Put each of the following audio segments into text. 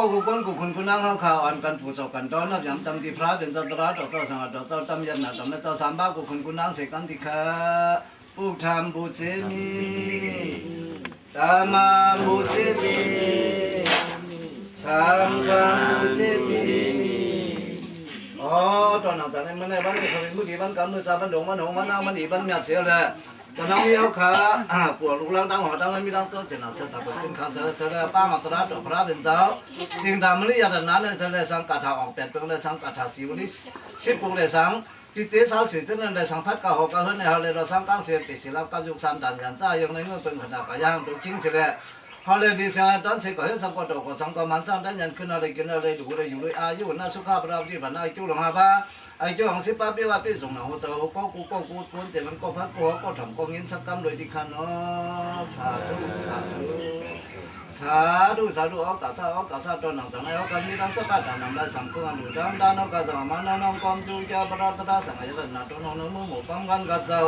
ก็กูคนกูคุณนั่งเขาข่าวอันกันผู้จบกันตอนนับย้ำจำที่พระเป็นเจ้าตระต่อเจ้าสังฆต่อเจ้าตำยันนะต่อแม่เจ้าสามบ้ากูคุณนั่งเสกกันที่ขาผู้ทำผู้เสมีตามาผู้เสมีสังฆผู้เสมีอ๋อตอนนั้นจากนั้นมันในบ้านนี้เขาเป็นผู้ที่บ้านกำมือซาบ้านดงบ้านหงบ้านนาบ้านอีบ้านเมียเสียเลยจะนั่งเลี้ยวขาปวดลูกหลังตั้งหัวตั้งไม่ตั้งโซ่เจนะเสด็จเป็นขึ้นข้าเสด็จป้ามาตราดอกพระเป็นเจ้าสิ่งทำมันยากนั้นเลยเสด็จสังกัดทางออกเป็ดเป็นเลยสังกัดทางสิวนิสิบปุเลยสังพิจิตรสาวสิจะนั่นเลยสังพัดกะหกกะเฮิรในเขาเลยเราสังกังเสียปิศิลป์กับยุคสามดันยันซ่ายังในเมื่อเป็นขนาดกะย่างเป็นกิ้งเสด็จเขาเลยดีเสียตอนเสกก็เห็นสังกัดดอกสังกัดมันสร้างดันยันขึ้นอะไรกินอะไรดูอะไรอยู่เลยอายุน่าสุขภาพเราที่ผ่านอายุหลงหาบ้าไอ้เจ้าของสิบป้าพี่ว่าพี่ส่งหนังหัวเจ้าก็กูคนเจ็บมันก็พัดก็ทำก็เงินสักกำโดยที่ขันอ๋อสาธุสาธุสาธุสาธุเอากาซาตอนหนังจากนั้นเอาการมีทั้งสักการนำได้สังกัดดูด้านเอากาซามันน้องความจุใจประดับสังเกตนาตัวน้องมือหมู่ปังกันกัดเจ้า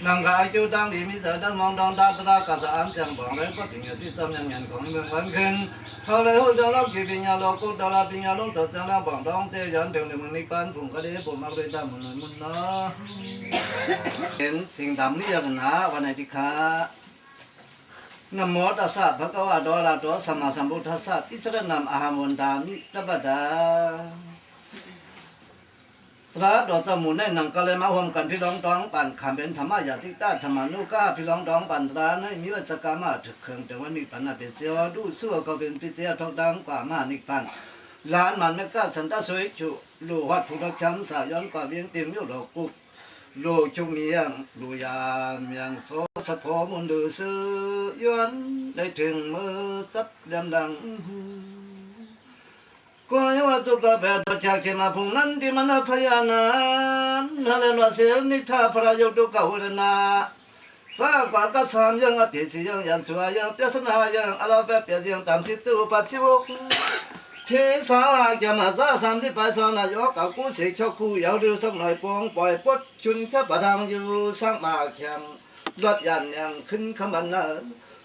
นังกายจูดังดีมีเสด็จมองดองดาตรากาซาอันจังบอกเลยก็ถึงจะสิจำยังเงินของเมืองวันขึ้นเขาเลยหัวเจ้าเรากีบิญญาโลกุตระปิญญาลงสดจังแล้วบอกดองเจยันถึงในเมืองนิพพานผงกระเดียผมมาเลยตามมุนมุนเนาะเห็นสิ่งทำนี้ยันหาวันไหนที่ขานะโมตัสสะภะคะวะโตอะระหะโตสัมมาสัมพุทธัสสะอิสระนามอะหังวันตามิตบดาพระดอกสมุนในหนังก็เลยมาห่วมกันพี่น้องต้องปั่นคำเป็นธรรมะยาติตาธรรมานุก้าพี่น้องต้องปั่นตราในมีวัสกรรมถึกเครื่องแต่วันนี้ปันเป็นเสียวดูสู้ก็เป็นพิเศษทองดังกว่ามานิพันหลานมันไม่กล้าสันตาสวยชุลูหัดผู้รักช้ำสาย้อนกว่าเวียงเต็มยุโรปกุกลูชุงเมียงลูยามยังโซสะโพมุนดือซื้อย้อนได้ถึงมือซับดำดังก็ยังว่าจุกแบบประชาชนมาพุ่งนั้นที่มันพยานานั่นแหละเสียนิทาพระโยดุกะหุรนาสากว่ากับสามยังอภิสิยังยันสวยยังเปียสนายังอลาแบบเปียยังตามสิตุปัจฉิวพี่สาวจะมาซา30 ปีสอนายกกับกูเสกชกคู่ยาวดูสักหน่อยปวงปล่อยปดชุนชับประทังอยู่สร้างมาแข่งรถยันยังขึ้นขมันนั้น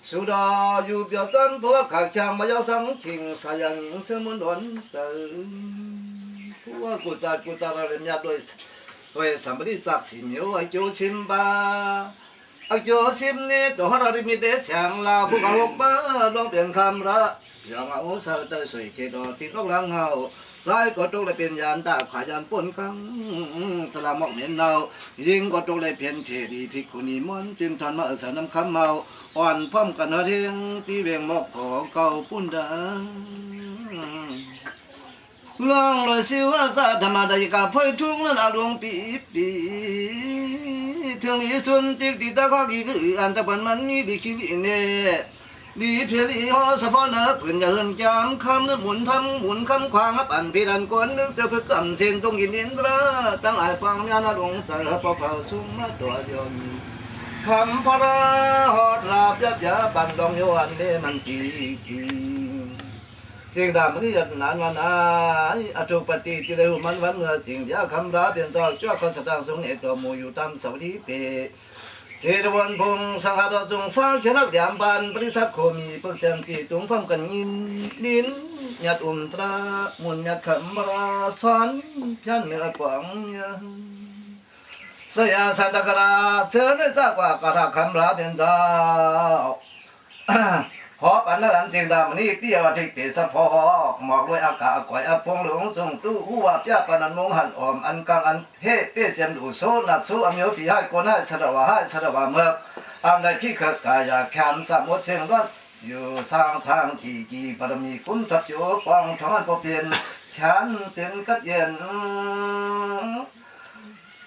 สุดาอยู่เบียดกันพวกขักช่างมายาสังขิงสายันเสมุนดนเติมพวกกุศลเรียนยาด้วยสัมปติศักดิ์สิมิวไอโจชิมบาไอโจชิมนี่ตัวเราได้มีเดชช่างลาพวกเขาบ้าลองเปลี่ยนคำละอย่างเอาสาวเตยสวยเกดอที่นกหลังเงาสายก็ตกเลยเป็นยานตาขยันปนกังสลามอกเหม็นเนายิงก็ตกเลยเพียนเทดีพิกุนีมันจึงทันมาสานำคำเมาอ่อนพร้อมกันเทียงที่เวียงมอกขอเก่าปุ่นดังลองเลยสิว่าซาธรรมดากับพ่อยทุ่งนั้นอารมณ์ปีถึงนี้ส่วนจิตติตาข้อกี่คืออันตะบันมันมีดีคิดเน่ดีเพียรีฮอสะพอนะเพื่อนอย่าเฮินจามคำนึกหมุนคำควางปั่นพี่ดันกวนนึกจะเพื่อกำเส้นตรงยินตราตั้งไอ้ฟังยานาดงใส่ปะเผาสุ่มมาตัวเดียวคำพระหอดราบยับยาบันดองโยอันเดมันกีสิ่งดำนี้ยันนานวันอาอจุปฏิจิเลหุมันวันเมื่อสิ่งยาคำราเป็นเจ้าจ้าคนสตางสงเอตัวมูอยู่ตามสวัสดิเปเจดวันพงสังหารจงสร้างชนักยามบานบริษัทโคมีเปิกเจมจีจงฟังกันยินดินยัดตรามุนยัดขมราสอนยันเนื้อกวางยังสยาสันตกราเสือได้จากว่ากระทำคำราเป็นเจ้าหอบอันนั้นสิ่งดำนี้เตี้ยทิเกศพอหมอกด้วยอากาศก่อยอพงหลงทรงตู้หัวเปียปนันมงหันอมอันกังอันเฮเปี้ยเจมดูโซนัดสู้อเมียวปีให้คนให้สระวะเมื่ออันใดที่เกิดกายแขมสมุทรเสียงก็อยู่สร้างทางกี่บารมีคุณทับโยกองทองอันก็เปลี่ยนฉันเต็นกัดเย็น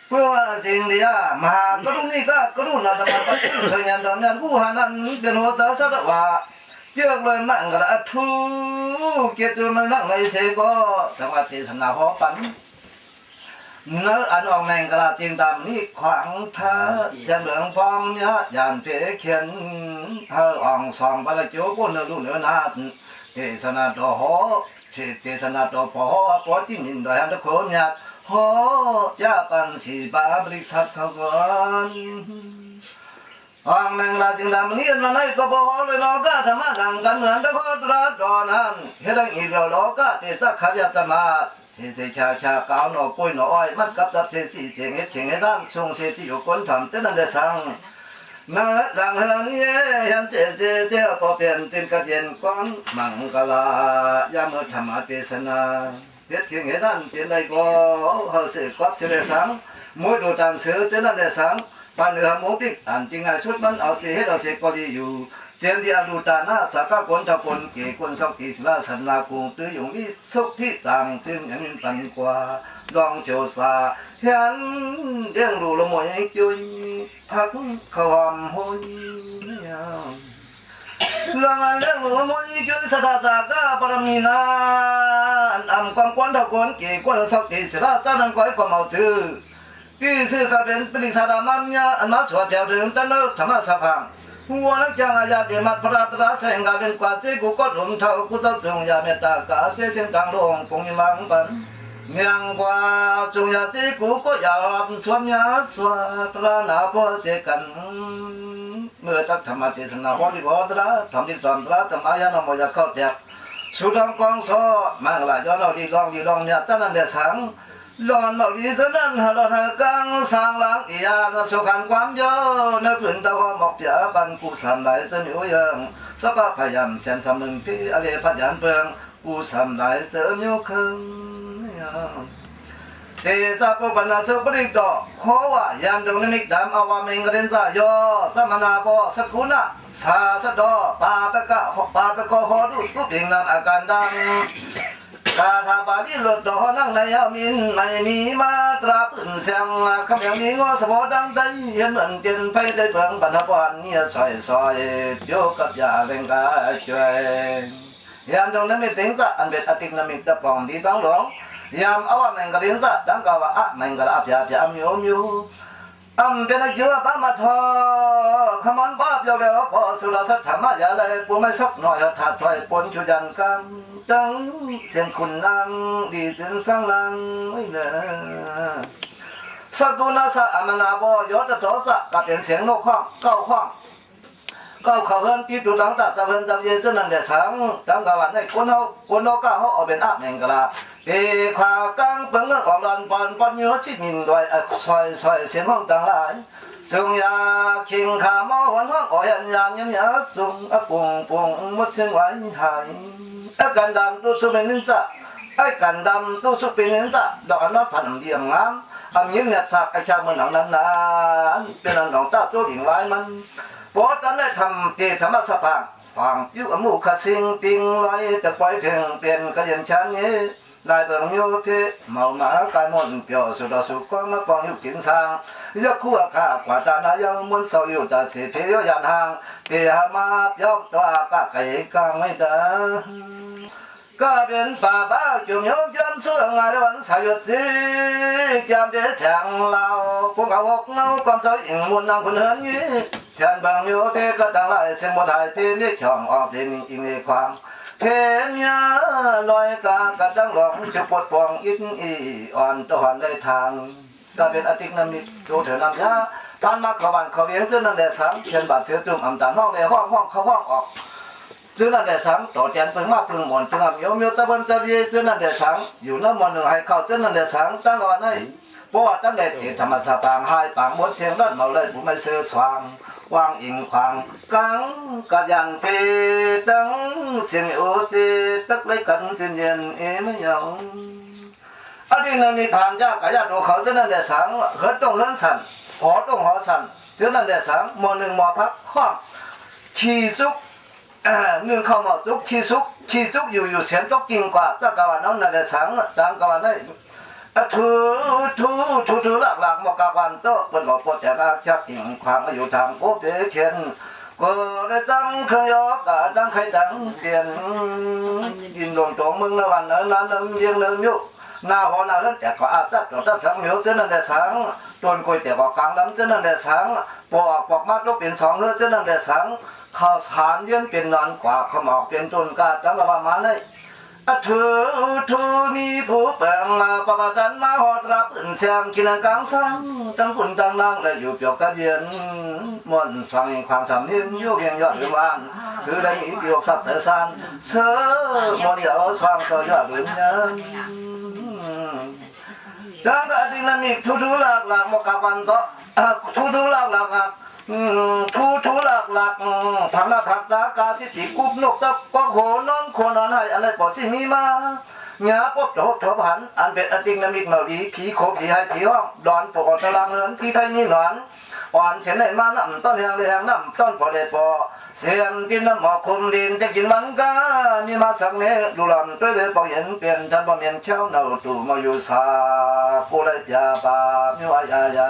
เพื่อสิ่งเดียมหากรุณีก็กรุณาธรรมะสัญญาณนั้นผู้หานั้นเป็นหัวใจสระวะเจ้าเลยมั่งกระทูเกี่ยวจนมันนั่งในเสก็สวัสดีสนาหอปันเนื้ออันออกแมงกระจิงตามนี้ขวางท่าเส้นเหลืองฟองยะยานเพเขียนเธออ่องสองบาลโจกุนเนื้อลุ่นเนื้อนาดเทศนาดหอเทศนาดพอปอจิมินโดยอันตะโคนยาหอยาปันสีบาบริษัทเขาก่อน วางแมงลาจึงทำเนียนมาในก็บ่เลยน้องก็ทำมาดังกันเหมือนตะโพตระดอนั้นเฮ็ดให้อีเดียวล้อก็เตสักขยับสมาเสียชากาวหนอปุ้ยหนออ้อยมันกับสับเสียสีเจียงเฮ็ดเฉียงให้ร่างทรงเสียที่อยู่คนทำเจ้านั่นได้สั่งนาดังเฮือนเย่ยันเจ้าพอเปลี่ยนจินกระเย็นก้อนมังกลายามธรรมเทศนาเฮ็ดเฉียงให้ร่างเปลี่ยนได้ก็เฮาสืบกับเสด็จสังมวยดูตามเสือเจ้านั่นได้สั่งปันเหือหมูปิกอันจริงไงชุดมันเอาตีให้เราเสกก็ดีอยู่เสียงที่อดูตาหน้าสักคนทับคนเกี่คนสองตีสลาสันลาคงตื้ออยู่มีสุขที่ต่างซึ่งยังปันกว่าดองโจซาเห็นเรื่องรูละมวยจุยพักความหุ่นเรื่องรูละมวยจุยสถาสากาปรมีนาอันความกวนทับคนเกี่คนสองตีสลาสันนั้นก้อยความเอาซื่อที่ซื้อก็เป็นปริศนามัญญาอันมาสวดเดียวเดิมตั้งแต่ธรรมสภาหัวนักจังอาญาเดมัดพระตราแสงกาเดินกว่าเจ้กูก็หลุมเท่ากูจะจงยาเมตตากาเจ้เสียงกลางโลงคงยิมังปันเมียงกว่าจงยาเจ้กูก็ยาสวมยาสวดตราหนาพอเจกันเมื่อตักธรรมเทศนาพอที่พอตราทำที่ทำตราสมัยนั้นมอยากเข้าแจกสุดังกองโซมังลายย้อนเราดีลองเนี่ยตั้งนั้นเดือดสังหลอนเราดีซะนั่นหาเราทางกลางสร้างหลังอียาสุขันความเยอะในพื้นตะวันหมอกเปียบันกูสามไหลเสนิวยังสภาพพยามเสียนสำนึงพี่อะไรพัดยันเปิงกูสามไหลเสนิวคึงเตจับปัญญาสุปริโตขอว่ายันตรงนิกดำอวามิงกเรนซายสมนาโบสกุณะสาสดอปาปะกะปาปะกอหอดุตุปิงนามอาการดังกาถาบาลีหลุดดอกนั่งในยามินไม่มีมาตราปืนเสียงคำอย่างนี้งอสมอดังใจเห็นเหมือนเจนไฟได้เพิ่งบรรทบานเนี่ยซอยโยกับยาเร่งกาช่วยยามตรงนั้นไม่ถึงจะอันเบ็ดอติกนามิตะปองที่ต้องหลงยามเอาว่าแมงกระดิ่งจะดังกว่าอะแมงกระอับยาบยามอยู่เป็นนักยืมป้ามาทอขมันป้าเยาแล้วพอสุรสัทธรรมะยาเลยปูไม่สักหน่อยถัดถอยปนชุยันกันจังเสียงคุณนางดีเสียงสังลังไม่เนอสักุณาสะอมนาบยศตโสะก็เป็นเสียงนกข้องเก้าข้องเก้าเขาเฮินที่ดูดังตัดจะเฮินจะเย็นจนนั่นเดือดสังดังกว่าในคนเขาก้าเขาเอาเป็นอาแมงกะลาเปีขากลางเปิงออกลอนปอนเนื้อชิดมินด้วยซอยเสียงห้องต่างหลายทรงยาคิงขาหม้อหวนห้องอ่อยยานยาทรงปุ่งมุดเสียงไว้หายกันดำตู้สุเป็นนินจะกันดำตู้สุเป็นนินจะดอกอันนั้นพันเดียมงามยิ้มเนี่ยสักชาเมืองหนังนั้นเป็นหนังตาโจดิ่งไว้มันพอตอนได้ทำเจธรรมสภาฟังยุอมุขสิงติงลอยแต่ปล่อยถึงเปลี่ยนกระยันชันนี้ลายเบิ่งโยเพเมามากายมนเปียวสุดสุกองมาปองยุกินสางยกคู่ข้ากว่าตานายมนเสาอยู่ตาเสียเพยยันห่างเปียมาเปียกตัวกะไก่กางไม่ตาก็เป็นป่าบ้าจุ่มยกยำสู้งานวันสายยุติจำเดือดแฉงเราพวกเขาวกเงาความสวยอิ่งมุนนางคนเฮินยี่ฉันบางโยเพก็ต่างหลายเสียงบ่ได้เพมีช่องออกเสียงอิงในความเพมีลอยกากระดังหลงจะปวดปองอินอีอ่อนตอนได้ทางก็เป็นอติกน้ำนิดโตเถอะน้ำยาผ่านมาเขาวันเขาเวียงจนนั่นแหละสังเพียนบาดเสือจุ่มอ่ำตาห้องในห้องเขาห้องออกจนนั่นแหละสังต่อแจนเพิ่งมาปรุงหมอนจึงอ่ำโยจะเบิ้ลจะเยี่ยจนนั่นแหละสังอยู่น้ำมันหนึ่งให้เข้าจนนั่นแหละสังตั้งก่อนให้เพราะว่าตั้งแต่ธรรมสภาให้ปางมดเสียงนั่นมาเลยผมไม่เสือสว่างวางอิงควางกังกะยันเพดังเสียงโอเตตักเลยกันเสียงเย็นไม่ยาวอันนี้นั่นมีผ่านยากกะยาโตเขาจนนั่นแหละสังเหิดต้องเลื่อนสั่นหอต้องหอสั่นจนนั่นแหละสังมอหนึ่งมอพักห้องขี่จุกเนื่องเข้ามาจุกขี่จุกอยู่เสียงตกจริงกว่าถ้ากะวันนั้นนั่นแหละสังดังกะวันนั้นทูหลักหมอกกาวันโตเป็นหมอปวดแต่ก็ชักอิ่งความอยู่ทางโอเปเขียนก็ได้จังเคยอกกะจังเคยจังเปลี่ยนยินลงตรงมึงละวันนั้นเยียงเริ่มยุหน้าหัวหน้าเรื่องแต่ก็อาจจะตัวสังเหมียวเจ้านั่นแต่สังต้นกล้วยแต่ก็กลางลำเจ้านั่นแต่สังปอกมัดลูกเป็นสองเฮือเจ้านั่นแต่สังข้าวสารเยือนเป็นนอนกว่าขมอกเป็นต้นกาจังกะว่ามาเลย อัฐทูมีผู้แปลงปะปะจันมาหอดรับอื่นเสียงกินกลางสังตั้งคุณตั้งนางและอยู่เปียกกระเย็นมวนสว่างความทำนิ่งยุกยังยอดลืมวันคือได้มีติวสับเสือสานเสือมวนเดียวสว่างเสือยอดลืมยังดังกระดิ่งนั้นมีทูหลักหลักมกับวันก็ทูหลักหลักทูหลักหลักผักละผักตากาสิติกุบนกจับก็โหนอนโคนอนให้อะไรปอสิมีมาหงาปบโจบถผันอันเป็นอติงนามิกเมาดีผีโคผีให้ผีห้องดอนปอดตารางเงินผีไทยนี่หนอนอ่อนเสียนได้มาน้ำต้นแหงเลยแหงน้ำต้นปอได้ปอเสียมกินน้ำหมอกคุมดินจะกินมันกามีมาสักเนื้อดูลำตัวเดือดเปล่าเห็นเปลี่ยนฉันบ่เมียนเช่าเนาตู่มาอยู่สากูเลยยาบามีวายายา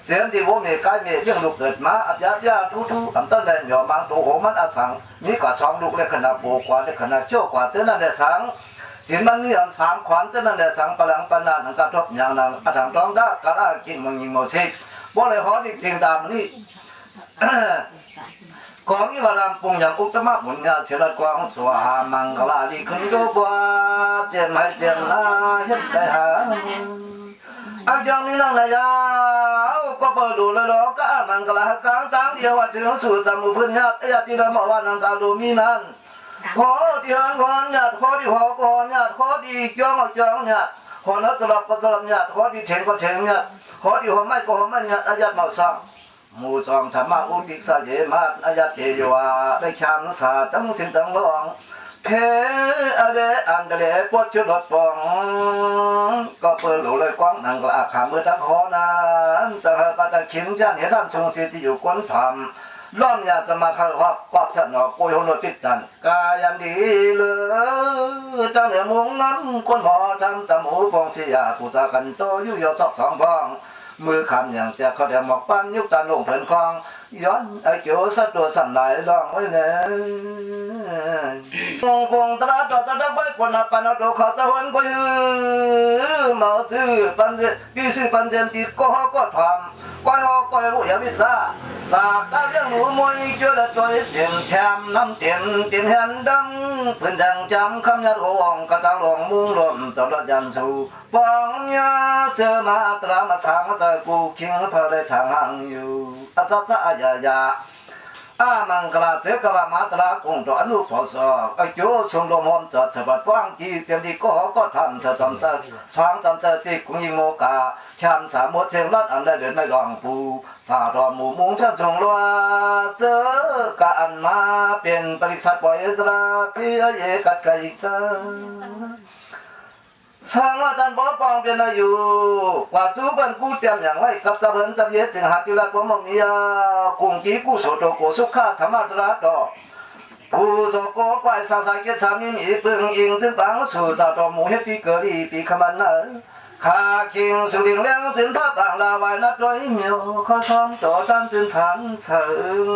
เสียงที่วัวเมฆกายเมฆยังลูกเกิดมาอับยับยาทูอันต้นแดงหย่อมังตัวโหมันอสังนี่กว่า2ลูกเลยขนาดโบกว่าเลยขนาดโจ้กว่าเจ้านั่นแหละสังถิ่นมันนี่อัน3ขวัญเจ้านั่นแหละสังพลังปัญญาหนังกระทบอย่างนั้นอาถรรพ์ร้องได้กระด้างกินมังยิงโมเสกบ่เลยหอจริงๆตามนี่ของอีวารามปุงอย่างอุตมะบุญญาเสด็จกวางสวามังกลาลีคุณโยบัวเจียมให้เจียมลาเฮ็ดได้หาอันยังนี้นั่งเลยาก็เปิดดูเลยดอกก็มันกลากลางตั้งเดียวว่าถึงสู่จมูกพื้นญาติญาติที่เราบอกว่านังกาลูมีนั้นขอที่หันขอนญาติขอที่หอก่อนญาติขอที่จ้องจ้องญาติขอนักตลบก็ตลบญาติขอที่เถงก็เถงญาติขอที่หัวไม่ก็หัวไม่ญาติญาติเมาสังมูจองธรรมะอุติสะเยมาอาญาเตยวาได้ช่างสาตั้งสิ่งตั้งหลงเพอะไรอันเดลปวดชุดรถปองก็เปิดหลุเลยกว้างนังกระขามือตั้งคอนั้นจะหาปัจจัยขินจันเหตุท่านทรงสิทธิอยู่ก้นธรรมล้อมยาจะมาทะเลาะกอบฉันหนอโกยหัวติดกันกายันดีเลยตั้งแต่มุงน้ำคนหมอทำตะหมูปองเสียผู้จักันโตยุ่ยศอก2บ้องมือคำอย่างจะเขาเดี๋ยวหมอกปั้นยุคตาลงเผินคลองย้อนไอเกี่ยวสัตว์ตัวสั่นไหลลองไว้เนี่ยกงตราต่อตราไว้คนนับปันเอาเขาจะวันก็ยืมมาซื้อปันเจกี่ซื้อปันเจนติดก็ทำก็รู้อย่าวิจารสากตาเลี้ยงหนูมวยเจอแล้วตัวเต็มแถมน้ำเต็มแผ่นดำเพื่อนจังจำคำยัดห่วงกระตังหลงมุ้งลมจอดยันสูปองยาเจอมาตรามาช้างจะกูคิงพอได้ทางห่างอยู่อาซาซาอาญามังกลาเจกว่ามาตราคงตัวอนุพอสไอโจชมลมหอมจอดสะบัดว่างจีเต็มที่ก็ทำสะสมสะสองจำเจอที่กุยิงโมกาชามสามหมดเชียงรัดอันได้เดินไม่รองผู้สาดอหมู่มุงท่านทรงรัวเจอกันมาเป็นปริษัทปล่อยตราพี่เยกัดไก่เจอสร้างว่าท่านบ่ปองเป็นอายุกว่าจูบันกูเตรียมอย่างไรกับจะเพิ่นจะเย็ดจึงหาที่รักผมมองนี้กุงจีกูโสโตโกสุขาธรรมะตราดอผู้โสโกกวายสาสายเกศสามีมีปึงอิงจึงปังสู่เจ้าตัวหมูเฮ็ดที่เกิดอีปีขมันเนอข้าคิงสุดิงเลี้ยงสินพระบางลาวายนัดร้อยเมียวข้อซ้อมต่อตามจึงฉันเฉิง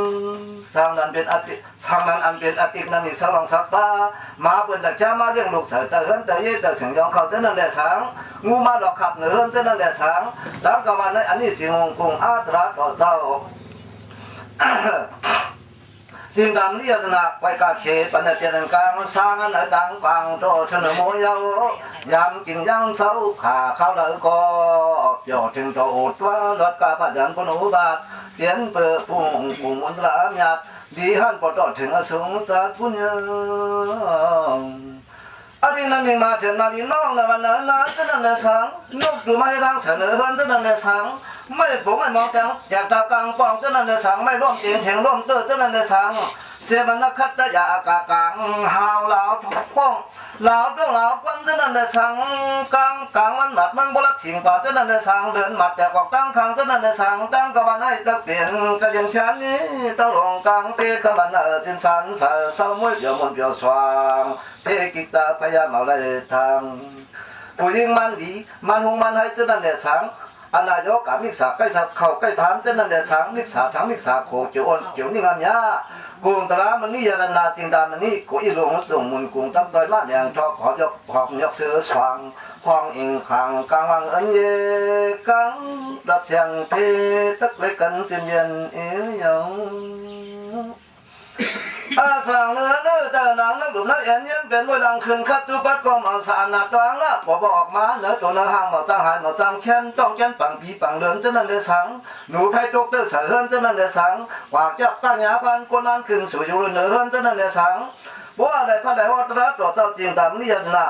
สร้างนั้นเป็นอติสร้างนั้นอันเป็นอตินั่นนี่สลองสักป้ามาเปิดดักจ้ามาเลี้ยงลูกเสือแต่เฮิรนแต่เย่แต่เสียงยองเขาเส้นนั่นแหละสังงูมาดอกขับเฮิรนเส้นนั่นแหละสังแล้วก็วันนี้อันนี้สิงห์คงอาตราต่อเจ้าสิ่งดำนี้จะนักไปกาเขปัญญาเจริญกลางสร้างอันต่างกลางโตเสนอโมยยำกินยังเสาขาข้าวเลยก็ยอดถึงโตอดว่ารถกาพยันพนุบาทเปลี่ยนเปิดพุ่งกุมอันตรายหยาดดีหันปอดถึงอสูงสัตว์พุ่งยังอันนี้นั่นเองมาถึงนาดีน้องในวันนั้นนะจะนั่นเลยสังนกดูไม่ดังเสนอเพิ่นจะนั่นเลยสังไม่ผมไม่มองจังอยากตากลางปองจะนั่นเลยสังไม่ร่วมเตียงแทงร่วมเตอจะนั่นเลยสังเสียมันนักขัดตะยากากางหาวเหลาพ้องเหลาต้องเหลาควันจะนั่นเลยสังกลางวันหมัดมันบลัดสิงป่าจะนั่นเลยสังเดินหมัดแต่กอกตั้งคางจะนั่นเลยสังตั้งกวันให้ตะเปลี่ยนกระยันชั้นนี้ตะลงกลางเพกมันจินสันสายสาวมวยเดี่ยวมันเดี่ยวสว่างเพกิตาพยามเอาเลยทางผู้หญิงมันดีมันหงมันให้จะนั่นเลยสังอันนายกกับมิกษาใกล้สับเข่าใกล้พามจะนั่นเลยสังมิกษาทั้งมิกษาโคเจียวอ่อนเจียวนี่งามยากุงตรามันนี่ยานาจิงดามันนี่กุยหลงส่งมุนกุงตั้งใจละอย่างชอบขอยกหอบยกเสือสว่างห้องอิงขังกลางวังอันเยกังดับเสียงเพตักเล็กกันเสียนเย็นเอ๋ยยง อาสั่งเนื้อเนื้อแต่หนังนักดุนักเอ็นยังเป็นมวยดังขึ้นคัดจุปัดกอมเอาสารนัดตัวงะพอบอกออกมาเนื้อตัวเนื้อหางหมอจังหันหมอจังแค้นต้องแค้นปังปีปังเดินจะนั่นได้สังหนูไทยตกเตอร์เสือเฮินจะนั่นได้สังกว่าจับตั้งยาพันคนนั้นขึ้นสู่อยู่เนื้อเฮินจะนั่นได้สังเพราะอะไรพระใดว่าตรัสตัวเจ้าจริงตามนี้นะ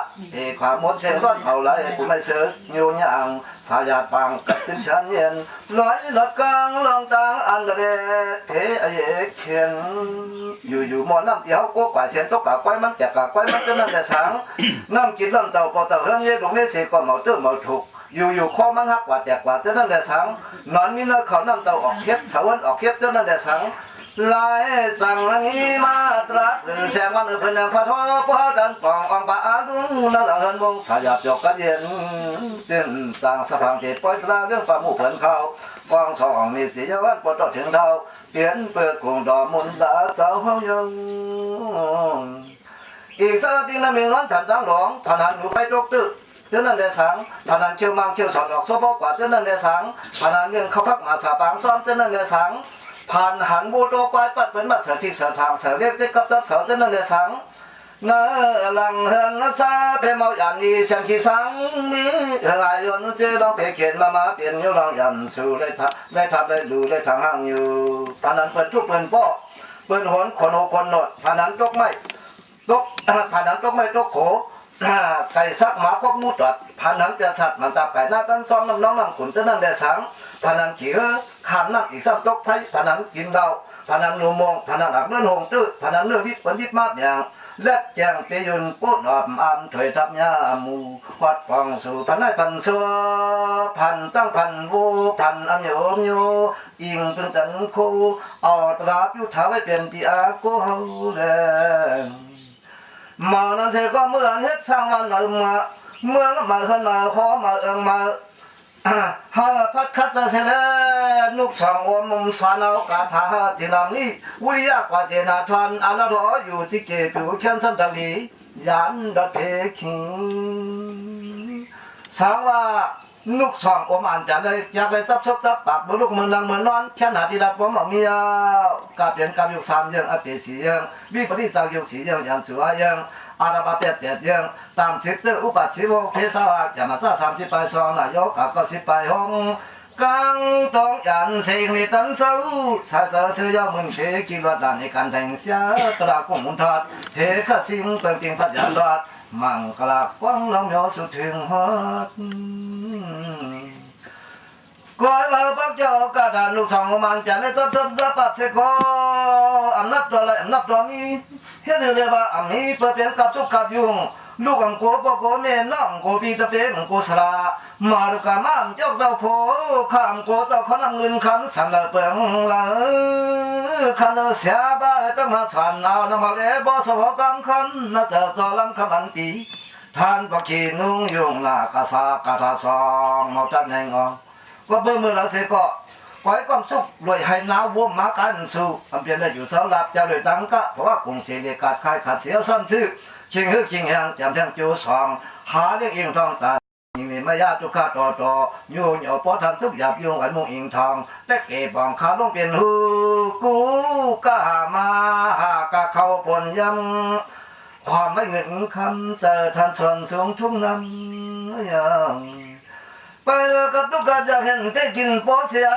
ความมดเส้นก้อนเอาไหลกูไม่เสือโยนยางสายาปังกับเป็นฉันเย็นลอยหลับกลางลองตางอันเดเทอเอกเขียนอยู่หมอน้ำเตี้ยวก็กว่าเชียนตกกะก้อยมันแจกกะก้อยมันจะนั่นแต่สังน้ำกินน้ำเต่าพอเต่าเรื่องเย่ตรงนี้เสียก็เมาเตื้อเมาถูกอยู่ข้อมันหักกว่าแจกกว่าจะนั่นแต่สังนอนมีเนื้อเขาน้ำเต่าออกเข็บสาวนออกเข็บจะนั่นแต่สังลายสั่งละงี้มาตรัสเป็นแสงวันเพิ่นยังพระทอพระดันปององปะอาดุงนั่นละเฮินวงสายาบยกกะเย็นจึงสั่งสะพังเจ็บปล่อยตราเรื่องฝ่าหมู่เพิ่นเขากองสองมีสีวันปวดถึงเท้าเปลี่ยนเปิดกรุงดอมุนลาเจ้าห้องยังอีกสักทีนั้นมีน้อนผันจังหลงผันหันหนูไปตกตึกเจ้านั่นได้สังผันหันเชี่ยวมังเชี่ยวสอนออกโซบกว่าเจ้านั่นได้สังผันหันยังเขาพักมาสาปางซ้อมเจ้านั่นได้สังผ่านหันบูโตควายปัดเป็นมัดเสือทิศเสือทางเสือเรียกที่กับซับเสือเจ้านั่นได้สังเนื้อหลังเฮือนซาเพเมายันดีเชียงขี้สังนี้หลายยนเจ้าลองเพเขียนมาเปลี่ยนยุลองยันสู่ได้ทับได้ดูได้ทางห้างอยู่ผ่านหันเปิดทุกเปิดป้อเปิดหนคนโหคนโนดผ่านหันตกไม่ตกผ่านหันตกไม่ตกโขไก่ซักหมาพวกมูตัดผ่านหันเปียสัตว์มันตาไก่หน้าตั้งซองน้ำน้องน้ำขุนจะนั่นได้สังผ่านหันขี่ขามน้ำอีกซ้ำตกไทยผ่านหันกินดาวผ่านหันหนูมงผ่านหันอักเนื้อหงตื้อผ่านหันเนื้อยิบผลยิบมาอย่างเล็ดแจงเปยุนปุ๊ดหอบอามถอยทับยามูวัดฟองสู่พันได้พันซัวพันตั้งพันวูพันอมโยมโยอิงเป็นจันคูเอาตราบยุทธาไว้เป็นที่อากูเฮาแรงมานั้นเสก็เมื่อเฮ็ดสร้างวันมาเมื่อมาขึ้นมาขอมามาฮาพัดคัดจะเสด็จนุกสองอมมุมสานเอากาถาจีนามนี้วิริยะกว่าเจนาทวนอนาถอยู่ที่เก็บอยู่แค้นสันตลียันดัดเพคิสาวว่านุกสองอมอ่านจะได้อยากได้จับชบจับปากบุรุษเมืองดังเมืองนอนแค่หนาที่ดัดผมมีกาเปลี่ยนกายุกสามยังอเปสียังวิปฏิสังยุกสียังยันสุวายังอาราบาเปียดยังตามสิบเจออุปัชชิโวเพศาวะจะมาซา30 ไปซองนายกกับก็10 ไปห้องกังต้องยันเสียงในตั้งเสาสาเสือเสือยามุนเพกิรดันในการแต่งเสียกระกุมุนทัดเพขสิงเปิงจริงพัดยันรัดมังกลากว้างลำยอสุดถึงฮอดกล้วยมาปักเจ้ากระดานลูกสองมันจะได้ซับปัดเสกอำนับตัวอะไรอำนับตัวนี้เฮ็ดเรียกว่าอำนี้เพื่อเป็นกับสุขกับยุงลูกอังโกปโกเมน้องโกปีตะเปงโกสระมาลูกกามามเจ้าเจ้าโพข้ามโกเจ้าขนำเงินคำสันละเปิงละคันจะเสียบ้าต้องมาฉันเอาน้ำมาเล็บบ่สวกำคันน่าจะจอลำคำอันปีท่านปะกีนุ่งยุงหน้ากาสากาทาซองมาจัดแหงอก็เบิ่งมือละเสก็ขอให้ความสุขรวยให้น้าวัวมากันสู่อำเภอได้อยู่เสาหลับเจ้าเลยตังกะเพราะว่ากรุงศรีเรียกขาดใครขาดเสียซ้ำซื้อชิงฮึกชิงแหงจำแทงจูสองหาเรียกอิงทองตาอิงนี่ไม่ยากทุกข้าต่ออยู่เหนียวพอทำทุกหยาบยุงอันมุงอิงทองแต่เก็บองขาลงเป็นหูกูกะมากะเข้าปนยำความไม่เงินคำเจอทันชนสูงทุ่งน้ำยังไปกับลูกกาจะเห็นไปกินโปเสีย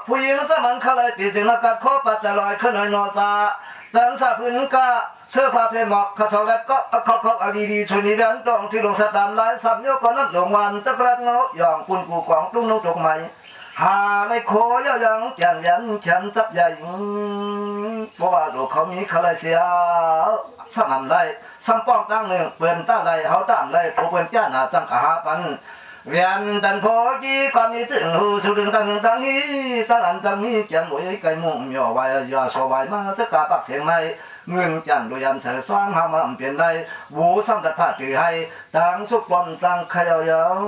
ผู้หญิงสมันเขาเลยปีจึงนักกัดข้อปัจจัยลอยขึ้นหน่อยนอซาแต่สาพื้นกาเสื้อผ้าเพหมอกข้าชาวแรกก็เขาดีชนีแวนตรงที่ลงสตามลายสับยกก่อนนั้นลงวันจะกระเงาย่องคุณกูกองตุ้งนุ่งตกใหม่หาในโคยยังแก่นยันแขนจับใหญ่เพราะว่าดูเขามีเขาเลยเสียสามได้สัมป้องตั้งหนึ่งเปลี่ยนตั้งใดเขาตั้งได้ผู้เปลี่ยนจ้าหน้าจังกะหาปันเวียนตันโพกีความนี้ถึงหูสุดตั้งนี้ตั้งอันตั้งนี้เกียนหวยไก่มุ่งย่อไว้ย่อสวายมาสักกาปักเสียงไม่เงินจันโดยยันเสือสว่างหามาเปลี่ยนได้วูซ้ำจัดผ้าจือให้ตั้งสุกปนตั้งขยายัง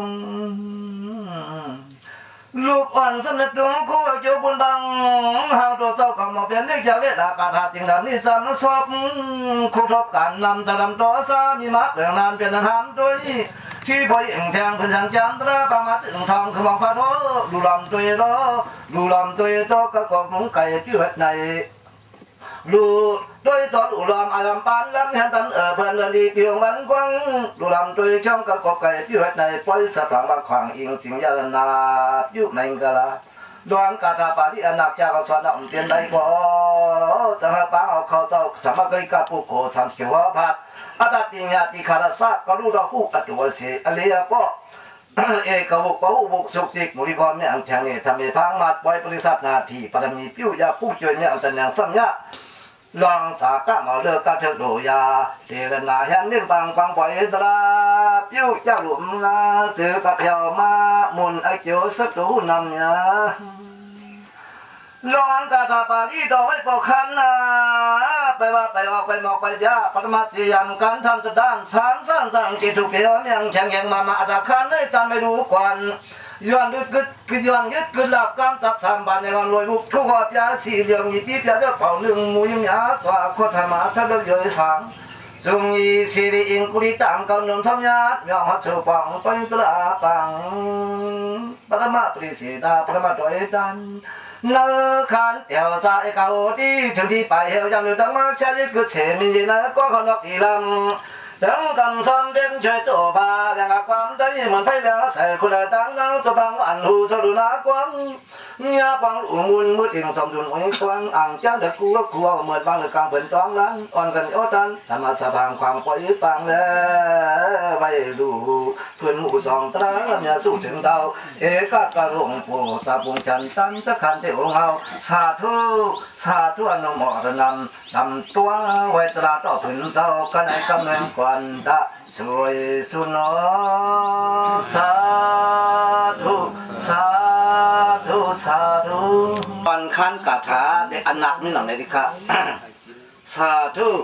ลูกอ่อนสำเร็จดวงคู่อยู่บนบังหางตัวเจ้าก็มาเปลี่ยนเรียกจากเรียกากาถาจริงดำนี่จำสอบคู่ทบกันนำจะดำตัวสามีมักเรื่องนานเป็นทหารด้วยที่พอยิ่งแทงเป็นสังจำตระบางมาถึงทองคือมองฟ้าโตดูลำตัวโตดูลำตัวโตก็กบมุ้งไก่ที่หัวใน lù đôi to đủ làm ai làm bán lắm hẹn tận ở phần lần đi tiêu vẫn quăng đủ làm đôi trong các cọc cày tiêu hết này quay sập bằng bạc khoảng yên chính gia lần na tiêu mình cả là đoàn cả thà bà đi ăn nạp cha có xoan động tiền đây có chẳng hạn bán ở khâu sau chẳng mà cây cà phô cổ chẳng chịu hóa phát ở đặt tiền nhà thì khá là sát có lúc đó khu ở chỗ gì ở đây cóเขาบอกว่าบุกสุกจิกบริกรเนี่ยอันแทงเนี่ยทำให้พังมาปล่อยบริษัทนาทีปรมีปิ้วยาผู้ช่วยเนี่ยอันแต่ยังสัญญาลองสากะมาเลิกกะเถิดโดยาเสรนาเห็นเรื่องบางฟังปล่อยตราปิ้วจะหลุมละเสือกะเพียวมามุนไอเจียวสักตูนำเนี่ยลองกะทาปารีดอกไว้ปกคันนะไปว่าไปออกไปหมอกไปยาปรมาจียมการทำตุด้านสารสร้างสร้างจิตสุเขียวเนี่ยแข็งแข็งมาอาจารย์คันได้ตันไม่รู้กวนย้อนยึดคือย้อนยึดคือหลับกำจับสามบานในรอนรวยบุกทุกขอบยาสีเหลืองยีปีบยาเจ้าเป่าหนึ่งมูยยาสวาโคธรรมะทัดเลือดเยอะสางจงยีสีริอิงกุลิตังกำนงทำยาเมียหัดสุปังปังตระปังปรมาปริสีดาปรมาตัวเอตันnơ khán theo dạy cầu đi thường thì bài hiệu rằng được đăng mắc cha giết cứ chế mình gì nó có con đọc thì làm đấng cầm son bên chơi tổ ba đang ngạc quam đấy mình phải lẽ sẽ cô đời tăng năng cho bằng ăn hù cho đủ lá quam nhà quang ủ muôn mưa tìm xong dùng ôi quang ăn cha được cua mượt bằng được càng vẫn toán lắm còn cần yếu tan làm mà sa bằng khoảng quấy bằng lẽ bay đủ thuyền mũ sòng tra làm nhà sụ trường đào ế các cả ruộng phù sa bùng chân tan sắc khăn tiểu ngao sa thu anh nông mỏ nằm nằm tua quay tra trọ thuyền sau cái này cầm lên quan đã rồi xuân nó sa thu quan khăn cả thá để ăn nặng như nào này thì cả sa thu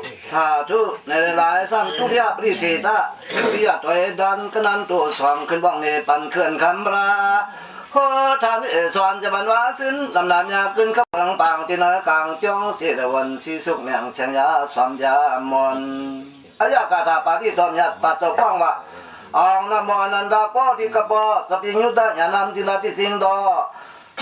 này lại sang tu dia beri seta dia toy dan kenan tu suangขึ้นบ้องเนี่ยปันเคลื่อนคำราโคทานสอนจะบรรวาสิ้นลำนานยาขึ้นขับกลางปางที่น้อยกลางจ้องเสียวันสีสุกเมียงเชียงยาสวมยามนอายากาถาปาที่ตอมยัดปัจจุบันว่าองนโมนันดาโปติกบสปิญุตญาณัมสิลาติสิงโต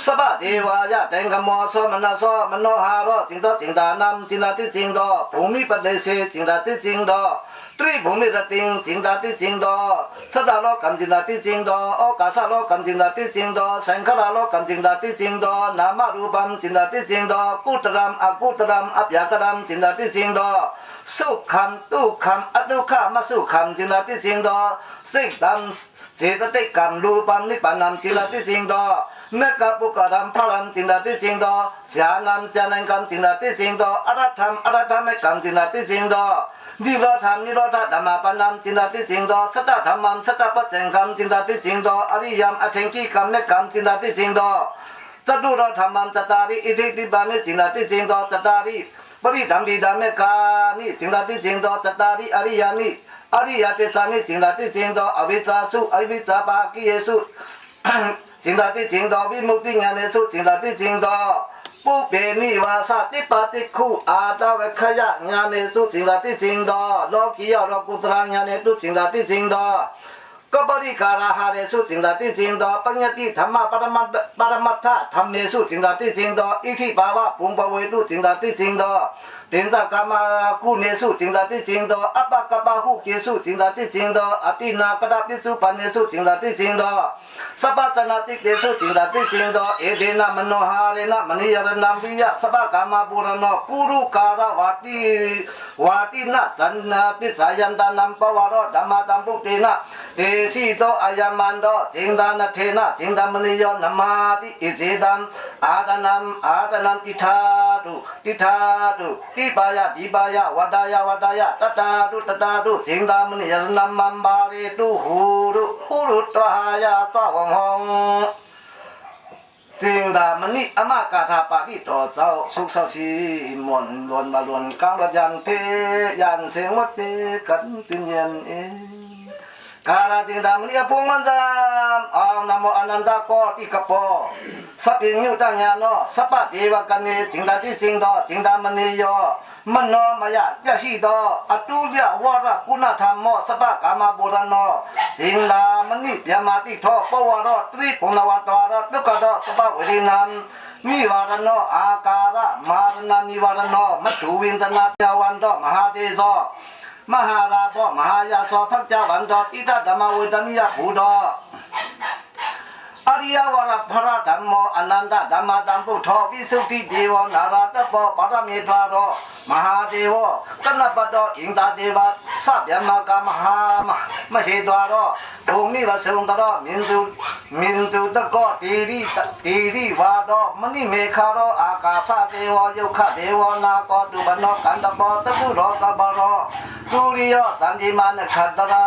สบาเทวายะแตงกมโสมนาโสมโนหารสิงโตสิงตานำสิลาติสิงโตภูมิปเดเสสิงตาติสิงโตตรีภูมิรติงสิงตาติสิงโตสดาโลกัมสิลาติสิงโตโอกาสาโลกัมสิลาติสิงโตสังขารโลกัมสิลาติสิงโตนามารูปัมสิลาติสิงโตกุตรัมอกุตรัมอัปยากรัมสิลาติสิงโตสุขัมตุขัมอตุขามสุขัมสิลาติสิงโตสิตัมเสตติกัมรูปัมนิพพานัมสิลาติสิงโตเมกะปุกะธรรมพลัมสิงดาติสิงโตเสียนังกัมสิงดาติสิงโตอรัตธรรมเมกัมสิงดาติสิงโตนิโรธธรรมปนัมสิงดาติสิงโตสัตตธรรมัมสัตตปัจเจงกัมสิงดาติสิงโตอริยมอเทงกีกัมเมกัมสิงดาติสิงโตสัตตุโรธรรมัมสัตตาริอิทิติบานิสิงดาติสิงโตสัตตาริปริธัมปิดาเมกานิสิงดาติสิงโตสัตตาริอริยานิอริยเตสานิสิงดาติสิงโตอวิชชาสุอวิชชาปากิเยสุสิงดาติสิงโตวิมุตติญาณสุสิงดาติสิงโตปุเพนิวาสติปฏิคูอาตาเวขยะญาณสุสิงดาติสิงโตโลกิยะโลกุตระญาณสุสิงดาติสิงโตก็บริการาหาเรสุสิงดาติสิงโตปัญญติธรรมะปรมัตถะธรรมเมสุสิงดาติสิงโตอิทิภาวะปุงปเวตุสิงดาติสิงโตเต็นสักกามากุเนสุสิงดาติสิงโตอัปปะกะปะหุเกสุสิงดาติสิงโตอตินากะดาปิสุปันเนสุสิงดาติสิงโตสัพพะตนาติเตสุสิงดาติสิงโตเอเดนะมโนหาเรนะมณียรนัมปิยะสัพพะกามาปุรโนปุรุการะวาตินะสันนาติสายันตานัมปวารธัมมาตัมปุเตนะเตสิโตอายัมมันโตสิงดานเทนะสิงดามณียนัมมาติอิเจดัมอาตนัมติธาตุติปายะดิปายะวัดายะตตาตุสิงดามณียนัมมัมบาเรตุหูรุตวายะตวงหงสิงดามณีอมากาถาปาติต่อเจ้าสุขเศร้าชีมวนลวนมาลวนกังรยันเพยันเสียงวัดเจกันตินเย็นเอ กาลจิงดามเรียพุงมันจามเอานโมอนันตโกติกโปสัพพิญญุตัญญาโนสัพพะเทวกันเนจิงดาติจิงโตจิงดามณีโยมโนมยะยะหิโตอตุเลียวระคุณธรรมโมสัพพะกามาบุรโนจิงดามณียมาติโทปวโรตริปุณวตารตุกโดสัพพะวิรินัมนิวารโนอาการะมารณนิวารโนมัตถุวินจนาเทวันโตมหาเทโสมหาราภมหายาโสภักจาวันโตอิทัตธรรมเวทนิยภูโตอริยวรพระธรรมโมอนันตธรรมตัมพุทโธวิสุทธิเทวนาราตโปปรเมตวาโรมหาเทวกนปโตอิงตาเทวสัพยมกามหามเหตวาโรภูมิวสุงตโรมินจุตโกตีริวาโรมณิเมฆาโรอากาสเทวยุขเทวนาโกตุบโนกันตโปตปุโรกบโรดุริยสันติมานขัตตระ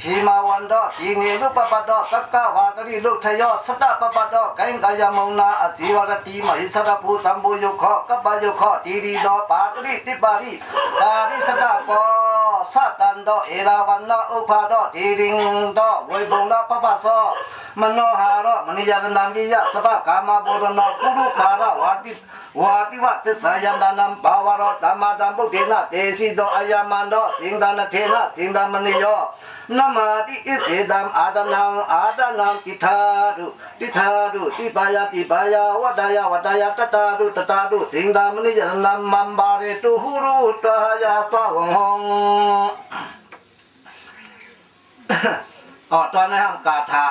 หิมาวันโดทีนีลุปปะโดตักกะวาตริลุทยอสัตตปปะโดไกงกายมุนาอจีวรติมหิสระภูสัมบุยุขกัปปยุขทีรีโดปาตริติปาริสัตตโกสัตตันโดเอราวันโนอุปาโดทีริงโดเวบุงโดปปะโสมโนหาโรมณิยตนามิยะสัพพะกามาบุรโนกุรุการะวาติวัตสายันดานัมปาวโรธรรมดัมปุถินะเตสิโดอายามันโดสิงดานเทนะสิงดามณิโยนามาติอิเสดัมอาดานังติธาดุติปายาวดายตตาดุสิงดามณิยนัมมัมบาเรตุหุรุตายาตวงหงตอนนี้ทำกาถา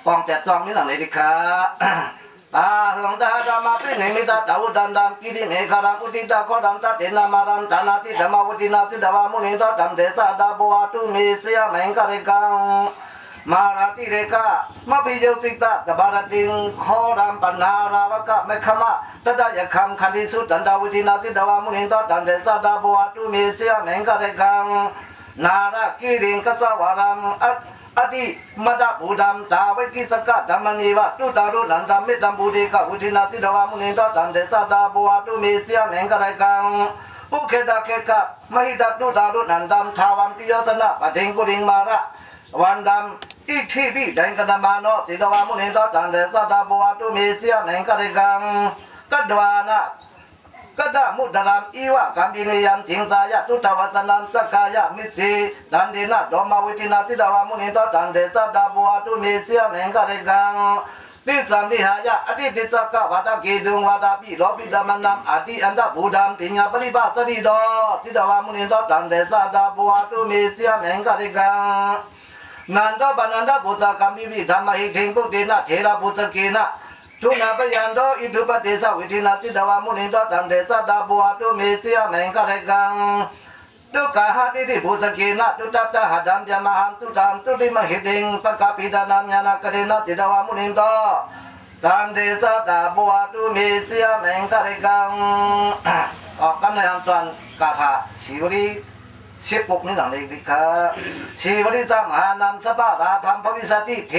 กอง8 จองนี่หลังเลยดิครับตาหงตาดามาปิเนมิตาตาวุดันดัมกิริเมฆารังอุติตาโคดัมตาเตนามารัมธานาติธรรมวุตินาสิดาวามุนิโตดัมเดชาดาบัวตุเมเสียแมงกะเรกังมาราติเรกามะพิโยสิตาตบารติงโคดัมปนาราวกะเมฆมะตตะยะคัมคติสุตันดาวุตินาสิดาวามุนิโตดัมเดชาดาบัวตุเมเสียแมงกะเรกังนารากิริงกัสวารัมอดีมดาบูดัมตาวิกิสกะธรรมนิวะตุตารุนันตัมมิตัมบูติกะวุทินาสิดาวามุนิโตตันเดสะดาบัวตุเมเสียแมงกะไรกังอุเคดาเคกะมหิตาตุตารุนันตัมทาวันติโยสนะปะเทงกุริงมาระวันดัมอิทิบิแดงกะดมาโนสิดาวามุนิโตตันเดสะดาบัวตุเมเสียแมงกะไรกังกัดวานะกดามุดรามอีวะกัมปิเนยัมจิงสายะตุตวัสนัมสกายะมิสีดันเดนะโดมาวิตินาสิดาวามุนิโตตันเดสะดาบัวตุเมเสียแมงกะเรกังติสัมมิหายะอติติสกะวาตะเกดุงวาตาปิโลปิดามันัมอติอันตะบูดัมปิญญาปริบาสติโดสิดาวามุนิโตตันเดสะดาบัวตุเมเสียแมงกะเรกังนันโตปนันตบุษกัมปิวิธรรมหิเทงปุเตนะเทระบุษเกนะทุนาปยันโดอิทุปเตสะวิธินาสิดาวามุนิโตตัมเดสะดาบัวตุเมเสียแมงกะเรกังตุกะหะติติภูสเกนะตุตัตตะหะดัมยะมหัมตุตัมตุติมหิติงปะกะปิดานามญาณกะเรนะสิดาวามุนิโตตัมเดสะดาบัวตุเมเสียแมงกะเรกังกันในอันตอนกาถาชีวรี16นี่หลังเลยดิครับชีวริสามหานามสปะราพัมภวิสติเท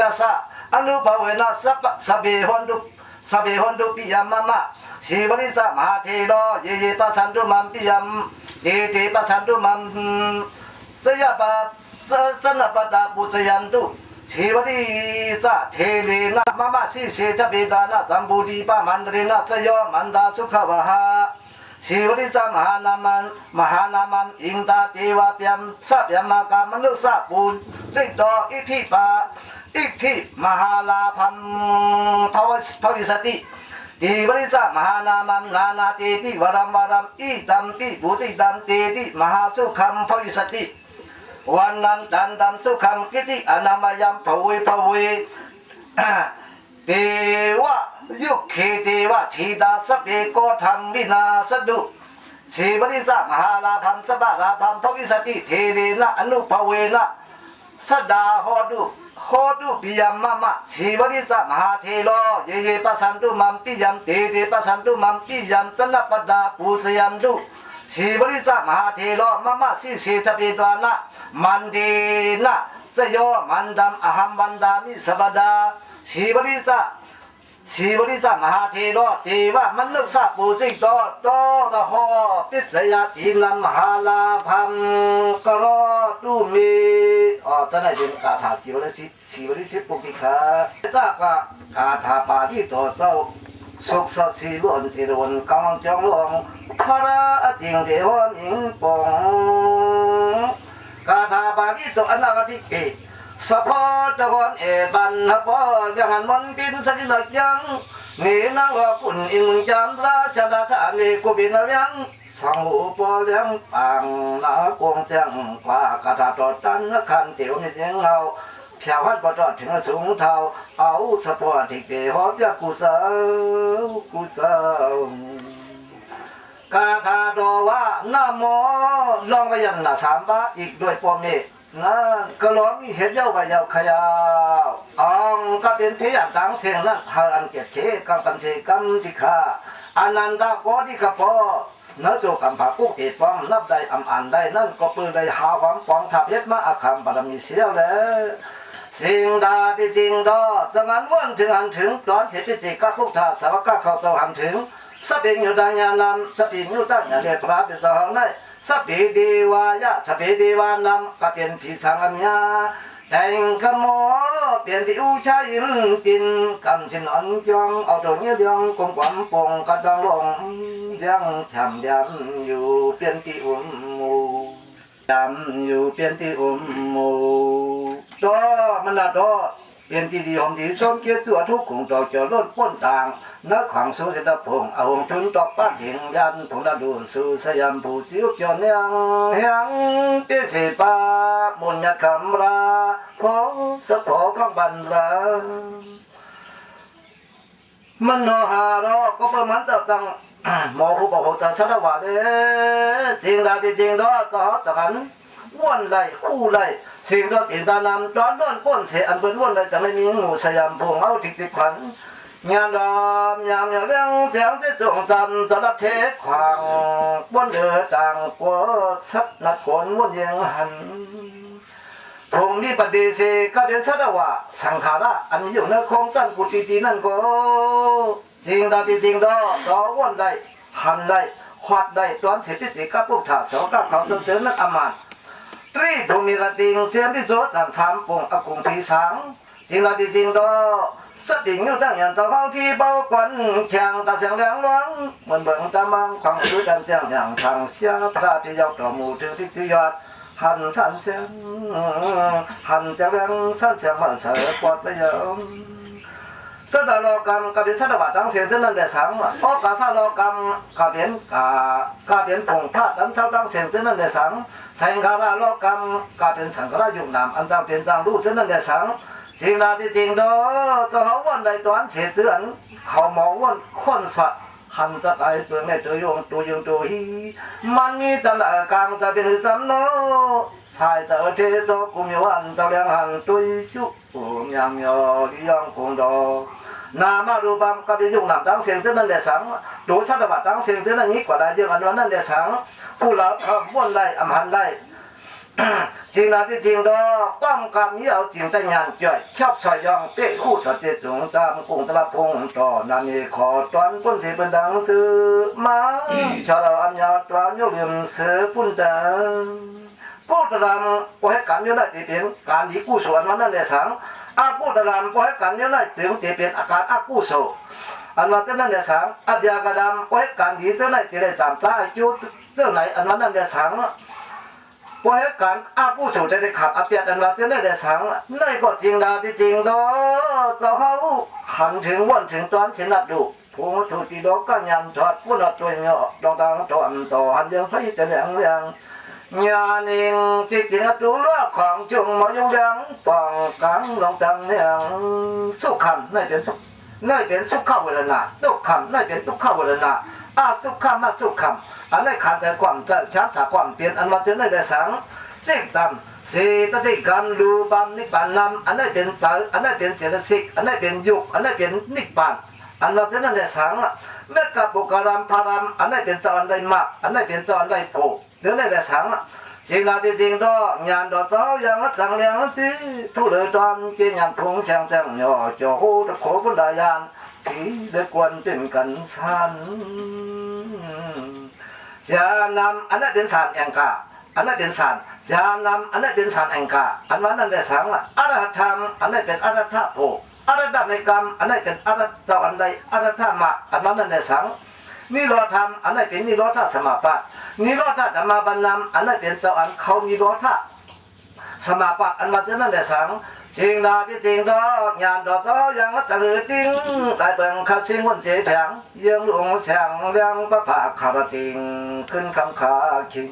ระสะอนุภเวนะสเบหนตุปิยมมะชีวริสามหาเทโลเยปัสสันตุมัมปิยมเตปัสสันตุมัมสยปะสนปตาปุสยันตุชีวริสะเทเลนะมะมะสิเสทเบดานะสัมบูติปะมันเรนะสยมันดาสุขวะหาชีวริสมหานามันอิงตาเทวะเปียมสัพยมากามนุสะปูริโตอิทิปะอิทธิมหาลาภัมภวิสติทีวริสมหานามันนานาเตติวรัมอิตัมปิบุติตัมเตติมหาสุขัมภวิสติวันนันตันตัมสุขัมกิติอนามายัมภเวเทวะยุคเคเทวะทีดาสเปโกธรรมวินาสดุชีวริสมหาลาภัมสบาลาภัมภวิสติเทเรนะอนุภเวนะสดาโหดุปิยมมะมะชีวริสมหาเทโลเยปัสสันตุมัมปิยมเตปัสสันตุมัมปิยมสนปดาปูสยันตุชีวริสมหาเทโลมะมะสิเสทเปตวานะมันเดนะสโยมันดัมอหัมวันดามิสบดาชีวริสมหาเทโลเทวะมนุสะปูสิโตโตระโหปิสยตินัมมหาลาภัมกโรตุเม จะได้เป็นกาถาสีวลิชิปุกิขาจากว่ากาถาปาที่ตัวเจ้าสุขสันต์ล้วนสิล้วนกำลังจงลงพระจิงเทวนิงปงกาถาปาที่ตัวอนาคติเกสะพอตะวันบันฮะพอยังหันมันปินสักหลักยังนี่นังว่าปุ่นอิงจันทราชดาธานีกูบินยังสังหูปอเลี้ยงปังนากวงเสียงกว่ากาถาตอตันขันเตียวในเสียงเงาเพียวัดปอดถึงสูงเท่าเอาสะพอที่เกหอบยากุศลกาถาโดว่านะโมลองไปยันนะสามบาอีกด้วยปอมเมนั่นก็ร้องเห็นเย้าไปเย้าขยาวก็เป็นเพียรต่างเสียงนั้นหาอันเกียรติเขกังปันเสกัมติขาอนันตาโกติกะพอเนื้อโจกัมภาปุกเอปองนับได้อำอันได้นั่นก็ปืนได้หาความปองทับเย็ดมาอาคำบารมีเสียแล้วสิ่งใดที่จริงดอจะงานวันถึงอันถึงตอนเสพติกับพุทธาสาวกเข้าเจ้าหันถึงสปิงอยู่ดังยานำสปิงอยู่ดังยาเดพระเป็นเจ้าในสปิดีวายะสปิดีวานำก็เป็นผีสังอัญญาแต่งกโมเปลี่ยนที่อุชายินจินกำสินอันจองเอาตัวเงี้ยยองกงความปงกระดังลงยังทำยำอยู่เปลี่ยนที่มูยำอยู่เปลี่ยนที่มูดอมันละดอเปลี่ยนที่ดีหอมดีส้มเกี้ยวตัวทุกขุงต่อเจอรถป้นต่างนักขังสู้เสตพงเอาทุนตอกป้าถิงยันผงดาดูสู้สยามผู้จิ้วจอนยังเฮียงเตี้ยเสปามุนยัดคำราพอสะพอพังบันรามันโนหารอก็ประมาณจะจังหมอผู้บอกจะชัดว่าเด้จริงได้จริงดอจะกันว่นไหลคู่ไหลสิ่งที่จินตนำตอนล้วนก้นเสียอันเป็นว่นไหลจะไม่มีงูสยามพงเอาทิกติพันงานดอมยามอย่างเรื่องเสียงที่จงจำจะรับเทขวางบนเดือต่างกว่าสับนัดขนวนยังหันพงนี้ปฏิเสธก็เป็นชัดว่าสังขารอันอยู่ในคงจันกุฏิตีนั่นก็จริงดาจริงดอวนได้หันได้ขวัดได้ตอนเสพติดกับพวกถ่าเสากับเขาจนเจอนักอมานตรีดงมีกระดิ่งเสียงที่โจทย์สามปงอากงผีสังจริงดาจริงดอสติอยู่ตั้งอย่างเจ้าเขาที่เบากวนแข่งตาเสียงแรงร้องมันเบิ่งตามังความรู้กันเสียงอย่างทางเสียพระพิยาต่อหมู่ถึงที่ยอดหันสันเสียงแรงสันเสียงมันเสือปอดไปเยอะสตาโลกรรมกับเป็นสัตว์วัฏทั้งเสียงที่นั่นได้สังเพราะกาสาโลกรรมกับเป็นผงพาดดันเสาตั้งเสียงที่นั่นได้สังสังขารโลกรรมกับเป็นสังขารยุบนามอันจำเป็นจางรู้ที่นั่นได้สังสิ่งใดที่จริงดอจะเขาวันใดตอนเสียเตือนเขามองวันคนสัตว์หันจะตายเปลืองในตัวโยงตัวฮีมันมีตลาดกลางจะเป็นจำโนสายจะเทโจกุมยวันจะเลี้ยงหันตุยชุมยังยอที่ยังคงดอนามารูปามกับยุงนำตั้งเสียงที่นั่นเดสังดูชัดบัดตั้งเสียงที่นั่นนี้กว่าได้เยอะกันวันนั้นเดสังผู้หลับวนไล่อำหันไล่จริงนะที่จริงดอความกำนี้เอาจริงแต่งานจ่อยชอบชอยยองเป๊ะคู่ถอดเจตุงตามกุ้งตะละพงต่อนานีขอตอนก้นเสียเป็นดังซื้อมาชาวเราอันยาวตอนยกเรียมเสือปุ่นดังผู้ตรำก็ให้การเยอะได้เป็นการดีกู้ส่วนวันนั้นเดสังอาผู้ตรำก็ให้การเยอะได้ถึงเป็นอาการอากู้โซอันว่าเจ้านั้นเดสังอัดยากระดำก็ให้การดีเจ้าไหนจะได้จำซาจุดเจ้าไหนอันวันนั้นเดสังพอเหตุการณ์อาผู้สูจะได้ขับอาเปียดันว่าจะได้สังได้ก็จริงดาที่จริงดอเจ้าเขาหันถึงวันถึงตอนเสนัดดูผู้ถูกตีดอกก็ยันถอดผู้นัดตัวเงาะดองดังตัวอันต่อหันยังไฟจะแหลงเรื่องญาณเองจริงๆดูล้อของจงมายุ่งยังป้องกันลงจังเนี่ยสุขคำนั่นเป็นสุขเข้าเวลาทุกคำนั่นเป็นทุกเข้าเวลาสุขคำมาสุขคำอันนี้ขาดใจความจะช้ำสาความเปลี่ยนอันว่าจะได้สังเสียงต่ำเสตติการรูปามนิพพานนำอันนี้เป็นสารอันนี้เป็นเจตสิกอันนี้เป็นยุคอันนี้เป็นนิพพานอันว่าจะได้สังเมื่อกับบุกรามพารามอันนี้เป็นสวรรค์ได้มากอันนี้เป็นสวรรค์ได้โผล่จะได้สังสิ่งใดที่จริงดองานดอกเจ้ายังจังเลี้ยงสิทุเรศตอนเจียนพงแข็งแสงหย่อจ่อหูตะโขบุญดายานผีเด็กวนเป็นกันสันเสียนำอันนั้นเป็นสารแองกา อันนั้นเป็นสารญาณอันนั้นเป็นสารแองกาอันว่านั่นได้สังอรหัตธรรมอันนั้นเป็นอรหัตโภอรหัตในกรรมอันนั้นเป็นอรหัตเจ้าอันใดอรหัตมะอันว่านั่นได้สังนิโรธธรรมอันนั้นเป็นนิโรธสมาปัฏนิโรธธรรมบัณฑัมอันนั้นเป็นเจ้าอันเขานิโรธสมาปัฏอันว่าจะนั่นได้สังสิ่งใดที่จริงดอกงานดอกเจ้ายังจะหือติ้งได้เบิ่งขัดสิ่งวันเจ็บแผงยังหลงแสงยังพระภาคคารติงขึ้นคำขาคิง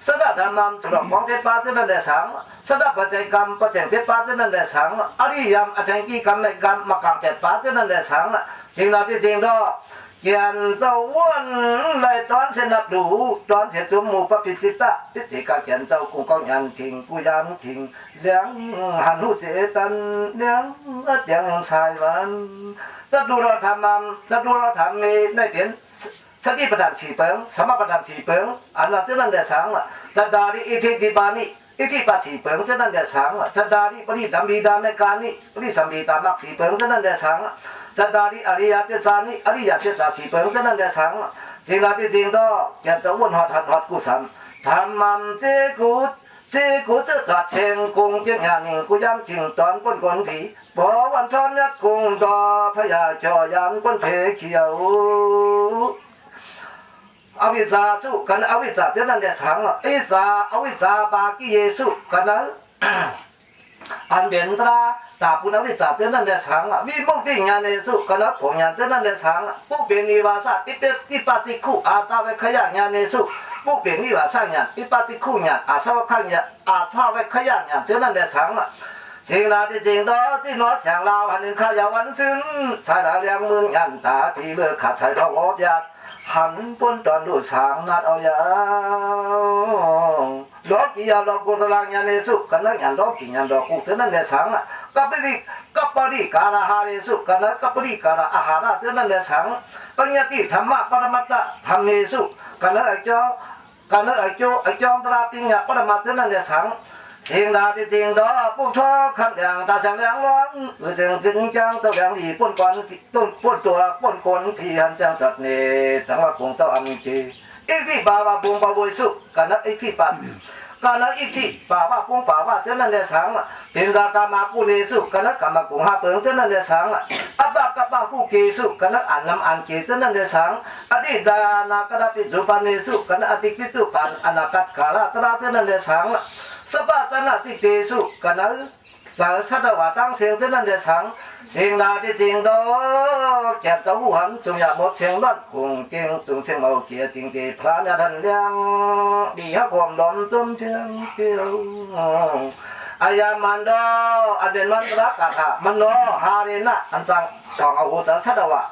สดับธรรมฉลองของเจ็บปาจะนั่นได้สังสดับปัจจัยกรรมปัจจัยเจ็บปาจะนั่นได้สังอริยมอัจฉริกรรมในกรรมมากรรมแปดปาจะนั่นได้สังสิ่งใดที่จริงดอกเกียนเจ้าวนเลยตอนเสนับดูตอนเสียจมูกปปิจิตะพิจิกาเกียนเจ้ากูก็ยันทิ้งกูยันทิ้งเลี้ยงหันหูเสตันเลี้ยงเตียงสายวันจะดูเราทำมันจะดูเราทำมีได้เปลี่ยนสติปัฏฐานสี่เปิงสมปัฏฐานสี่เปิงอันนั้นจะนั่นได้สังจะดาริอิทธิดิบานิอิทธิปัจสี่เปิงจะนั่นได้สังจะดาริปริธรรมีดาในการนี้ปริสัมมีตามักสี่เปิงจะนั่นได้สังจะดาริอริยเจตานิอริยเจตาสี่เปิงจะนั่นได้สังสิ่งใดที่จริงก็แกจะวุ่นหอดกุศลธรรมัมเจกุจะจัดเชงกุงเจียงหานิงกุยามจิงตอนก้นคนผีบ่วันทอนยัดกุงดอพญาจอยามก้นเพเขียวอวิชชาสู้กันอวิชชาจะนั่นได้สังอวิชชาปากิเยสุกันนะอันเบนตราตาปุณวิจารเจนั่นได้สังวิมุตติญาณสุกันนะผงญาณเจนั่นได้สังผู้เป็นนิวาสติเปติปัจจิคุอาตาเวขยญาณสุผู้เป็นนิวาสญาณติปัจจิคุญาณอาสาวะขญาณอาสาวะขยญาณเจนั่นได้สังสิ่งใดที่จริงต่อที่น้อเสียงลาวหันหนึ่งข้ายาวันซึ่งสายละเลียงมือยันตาพี่เลือกขาดสายรองอบยาหันปนตอนดูสางนัดเอาอย่างโลกียาโลกุตระญาณสุกันนะญาณโลกิญาณโลกุเจนั่นได้สังกัปปริการหาเรสุกันนะกัปปริการอาหาระเจนั่นได้สังปัญญาติธรรมะปรมัตถะธรรมเมสุกันนะไอจองตราปิญญาปรมัตถะเจนั่นได้สังสิ่งใดที่จริงดอปุถุขันธ์อย่างตาเสียงแรงร้อนหรือเสียงกึ่งจังเจ้าแรงดีป้นก่อนต้นป้นตัวป้นคนพี่หันจังจัดเนจังว่าคงเจ้าอันจีอีที่บาว่าปุงบาบุยสุกันนะอีที่ปัดกันนะอีที่ป่าว่าปุงป่าว่าเจ้านั่นได้สังเป็นรากามากุเนสุกันนะกามากุหาเปิงเจ้านั่นได้สังอับบากบาผู้เกสุกันนะอันน้ำอันเกเจ้านั่นได้สังอดีตานากระปิจุปันเนสุกันนะอติกิจุปันอนาคัตกาลาตราเจ้านั่นได้สังสปะจันติเตสุกันนะจะชัดว่าตั้งเสียงเท่านั้นจะสังเสียงนาที่จริงโตแก่เจ้าหันจงอย่าหมดเสียงรัดคงเก่งจงเสียงเมาเกียจริงดีพระเนี่ยท่านยังดีฮักความดอนสมเพียงเพียวอายามันโดอันเป็นมันรักกะทะมันโนฮาเรนะอันจังสองเอาหัวจะชัดว่า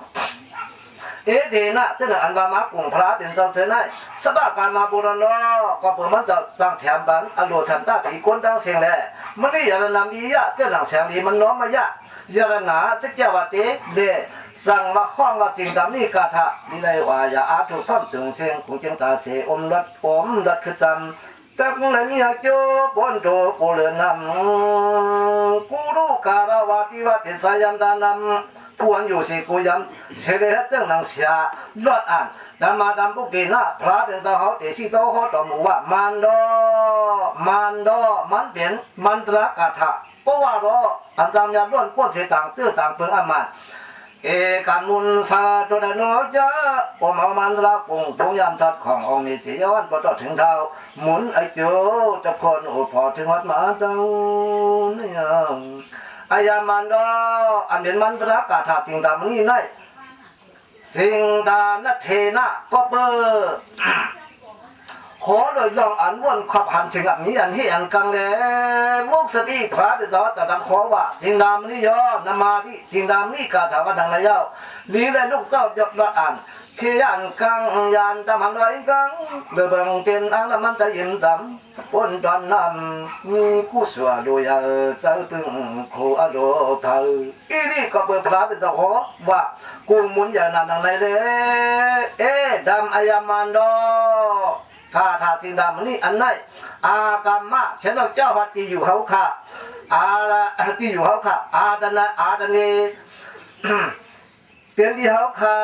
เอเดนะเจ้าหน้าอันว่ามากุงพระเป็นเจ้าเสนาสบาการมาบุรณะก็เปิดมันจะจังแถมบันอโลชันตาผีก้นตั้งเสียงแหล่มันนี่ยานามียะเจ้าหนังเสียงดีมันน้อมมายะยานาจะเจ้าวเตเดสั่งว่าข้องว่าจริงดำนี่กาทะนี่ในว่ายาอาทุกความจงเสียงคงจึงตาเสอมรัดคือจำตั้งเลยมีโจบนโตปุเรนำกูรู้การาวาติวัติสายันตานำผู้อันอยู่สิกุยัมเฉลยเจ้าหนังเสียลอดอ่านดำมาดำปุกินะพระเป็นเจ้าเขาเตชิโตเขาต่อมูว่ามันโดมันเป็นมันตระกาถะเพราะว่าเราอันจำยาล้วนก้นเสียต่างเจื้อต่างเปิงอามันเอกันมุนซาตัวเดนอยะปมมันตระปุงตรงยามทัดขององค์นี้เจียวันพอต่อถึงเท้าหมุนไอโจจะคนอุพอถึงวัดมาเจ้าเนี่ยอายามันโดอันเป็นมันตระกาถาสิ่งตามนี้ได้สิ่งตานัเทนะก็เบอขอโดยยองอันวนขับหันถึงอันนี้อันที่อันกังเลยมุกสติพระจะจะดังขอว่าสิ่งตามนี้ย่อนมาที่สิ่งตามนี้กาถาว่าดังไรเย้าลีได้ลูกเจ้าจะรัดอ่านเขียนกังยานตามันไว้กังเดือบงเตียนอังละมันจะยิ้มซ้ำปนตอนนั้นมีกู้สวดโดยเจ้าตึงโคอโลเผาอีนี่ก็เปิดพระเป็นเจ้าขอว่ากูหมุนอย่างนั้นดังไรเลยดำอายามันดอกาถาสิ่งดำนี่อันไหนอากรรมะฉันเจ้าวัดที่อยู่เขาค่ะที่อยู่เขาค่ะอาดานี เป เป็นที่เขาขา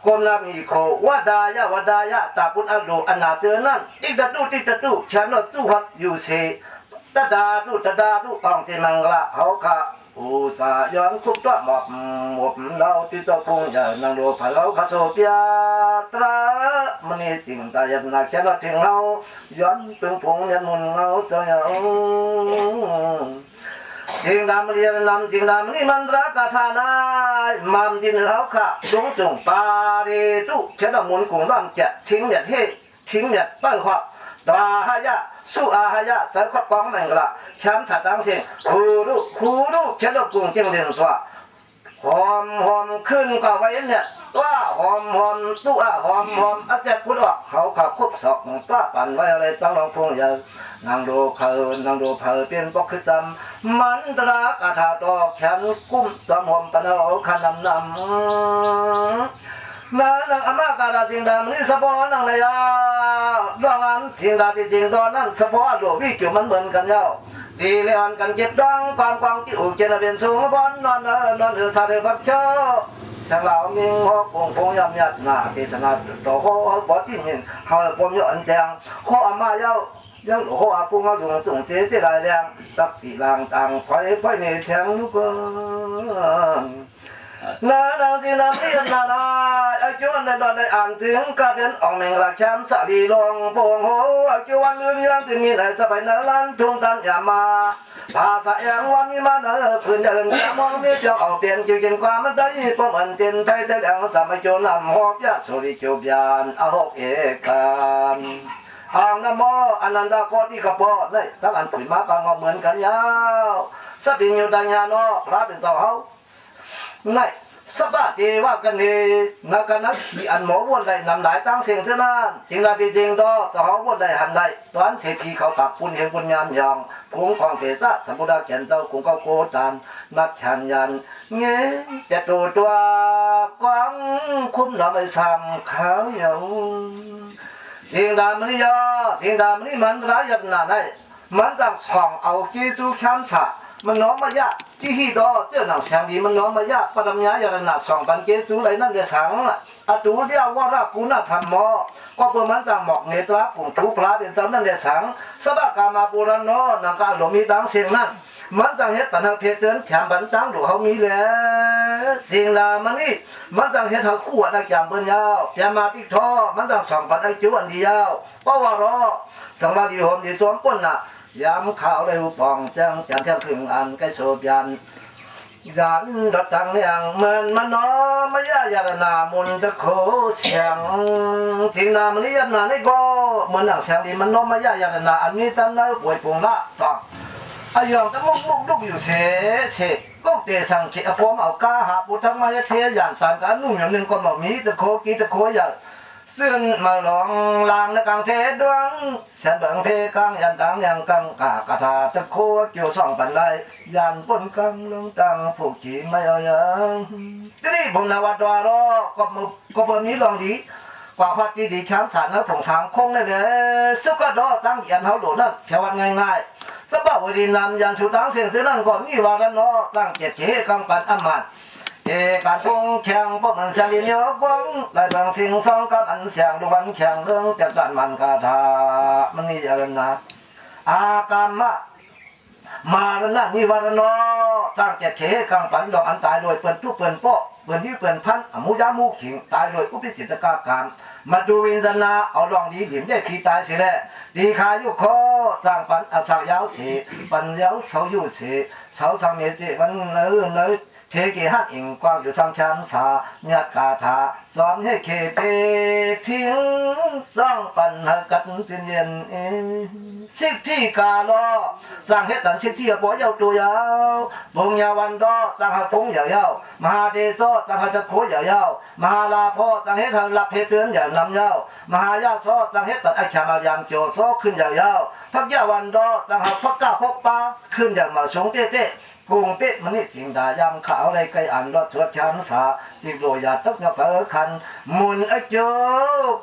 กรมนามีโคว่าดายะตาปุตอโลอนาเจอนั่นติดตุฉันรถตู้ฮักอยู่เชตาดาดุปองเจมังละเขาขาอุสาย้อนคุบตัวหมอบเราที่เจ้าพงอย่านางโดผาเราขาโซเปียตรามันนี่จริงตายันนักฉันรถถึงเราย้อนเป็นพงยันมุนเราเสียวจิงดามเรียนนำจิงดามนี่มันรักทานายมัมดินเขาขาดงจงปาเรตุเชดมุนกุงร่ำจะทิ้งเนี่ยเฮทิ้งเนี่ยเปิ้ลขวบตาหายะสู้อาหายะเจอขวบกองหนึ่งละแชมป์สัตว์ตั้งเสียงฮูรุเชดกุงเจียงเดินสวะหอมขึ้นก็ไว้เนี่ยว่าหอมตัวหอมอาเจ็บพุทธะเขาขาคุบศอกตัวปั่นไว้อะไรต้องลองพงยานางดูเพเป็นปกขึ้นจำมันตรากาถาดอกแขนกุ้มจอมหอมปนเอาขันนำนางอามากาดาจิงดามนี่สะพอนังเลยดวงอันจิงดาจริงตอนนั้นสะพอหลวงวิจิมันเหมือนกันเย้าดีเลี้ยนกันเก็บดองความกวางที่อุจเจนเป็นสูงบอนนอนสาเดบักเชอช่างเหล่ามิงหัวพงยำยัดหน้าที่ชนะต่อหัวบอที่นี่เขาปมย้อนแจงหัวอามาเย้ายังหัวปุงเขาดุงจงเจ๊ลายแรงตักสีลางต่างไฟในแทงลูกนางจีนำเรียนนาอาจวนได้อ่านถึงกระเด็นออกเมงหลักแชมป์สดีลงพงโหอาจวนเรื่องที่มีแต่จะไปนลันทุ่งตันยามาภาษาเองวันนี้มาเนอพื้นเดินมองมีเจ้าเอาเปลี่ยนจิตความมันได้ปมอันเจนไปแต่แดงสมัยโจนำหอบยาสุริโจบยานเอาหกเอกันอ่างน้ำมออนันดาโคติกระปอเลยทั้งอันปุ๋ยมาปังเหมือนกันยาวสติอยู่ดังยาโนพระเป็นเจ้าเขาไงสบายดีว่ากันดีนักนักขี่อันหมอวนได้นำได้ตั้งเสียงเท่านั้นจริงละจริงต่อจะเขาวนได้หันได้ตอนเสพีเขาปักปุ่นเห็นปุ่นยามยองพุงของเทศะสมุทรแก่นเจ้ากุงเขาโกตันนักฉันยันเงี้ยจะตัวกวางคุ้มหน่อไม่ซ้ำเขาอย่างจริงดามนี่ยอจริงดามนี่มันร้ายยันหนาได้มันจังส่องเอากีจูแคมสะมันน้องมายะที่ฮีดอเจ้าหนังแสงดีมันน้องมายะปฐมญาญาณะสองปันเกจูไรนั่นเดือดสังอะตูเดียวว่ารักกุณธรรมมอก็เปิดมันจังหมอกเนตราผงทุพระเป็นเจ้านั่นเดือดสังสบกามาปุระโนนังกาหลมีดังเสียงนั่นมันจังเฮ็ดปัญหาเพชรเตือนแถมบันตังดูเขามีแล้วสิ่งลามันนี่มันจังเฮ็ดเขาคู่นักจำเปิ้นยาวอย่ามาติ๊กท่อมันจังสองปันไอจูอันเดียวเพราะว่ารอจังมาดีโฮมดีจอมป้นน่ะยามข่าวเลยปองจังจันทร์พึ่งอันใกล้โซบยันยันรัตังอย่างมันน้อมายายานามุนตะโคเสียงสิ่งนามันนี่ยันนานี่ก็เหมือนอย่างเสียงดีมันน้อมายายานาอันนี้ตั้งแต่ป่วยปุ่งละต่ออายองจะมุกลุกอยู่เฉก็เตะสังเกตพร้อมเอาก้าหาปุถังมายเทียอย่างตันกันนุ่มอย่างหนึ่งก็บอกมีตะโคกีตะโคอย่างซึ่งมาลองลางในกลางเทดวงเสียนเบิงเพกังยันตังยังกังกากระทาตะโคเกี่ยวส่องปันไลยันปนกังลงตังผูกขีไม่เอายังทีนี้ผมนวัดวารอก็เปิดนี้ลองดีกว่าพัดดีช้ำสารนะผงสามคงเลยสุกดอตั้งยันเขาโดดนั่นแค่วันง่ายๆก็บอกว่าดินนำยันชูตังเสียงเสียนั่นก่อนนี่ว่ากันเนาะตั้งเจ็ดเกกังปันอมัดการพงแข่งพวกมันเสียงเยอะฟังหลายบางสิ่งสองกับอันเสียงดูวันแข่งเรื่องจัดการมันกาถามันนี่อะไรนะอากามะมาแล้วนั่นนี่วันนอสร้างเจ็ดเขกังปันดอกอันตายโดยเปิดทุกเปิดโป๊ะเปิดที่เปิดพันมูยามูขิงตายโดยอุปิจิตกาการมาดูวินจนาเอาลองดีหลิมได้พีตายเสียแล้วดีขายุคอสร้างปันอาศักยาวเสียปันยาวเสาอยู่เสียเสาสังเมจิวันเนื้อเทกิหักอิงกว้างอยู่สังชันสาญาติกาถาสอนให้เคเปทิ้งสร้างปัญหากัดสินเย็นสิทธิกาลอสร้างเฮ็ดดันสิทธิปัวยาวตัวยาวบงยาวันดอสร้างหักพงยาวมหาเดโซสร้างหักตะโคยาวมหาลาโพสร้างเฮ็ดหักหลับเฮ็ดเตือนอย่างนำยาวมหายาโซสร้างเฮ็ดปัดอัจฉามายามโจโซขึ้นยาวพักยาวันดอสร้างหักพักก้าหกปาขึ้นอย่างมาสงเต้กรุงเทพมันนี่จิงดายามขาวเลยไกอันรถสวดชันสาจิโรยาตกเงาเผอคันมุนอโจ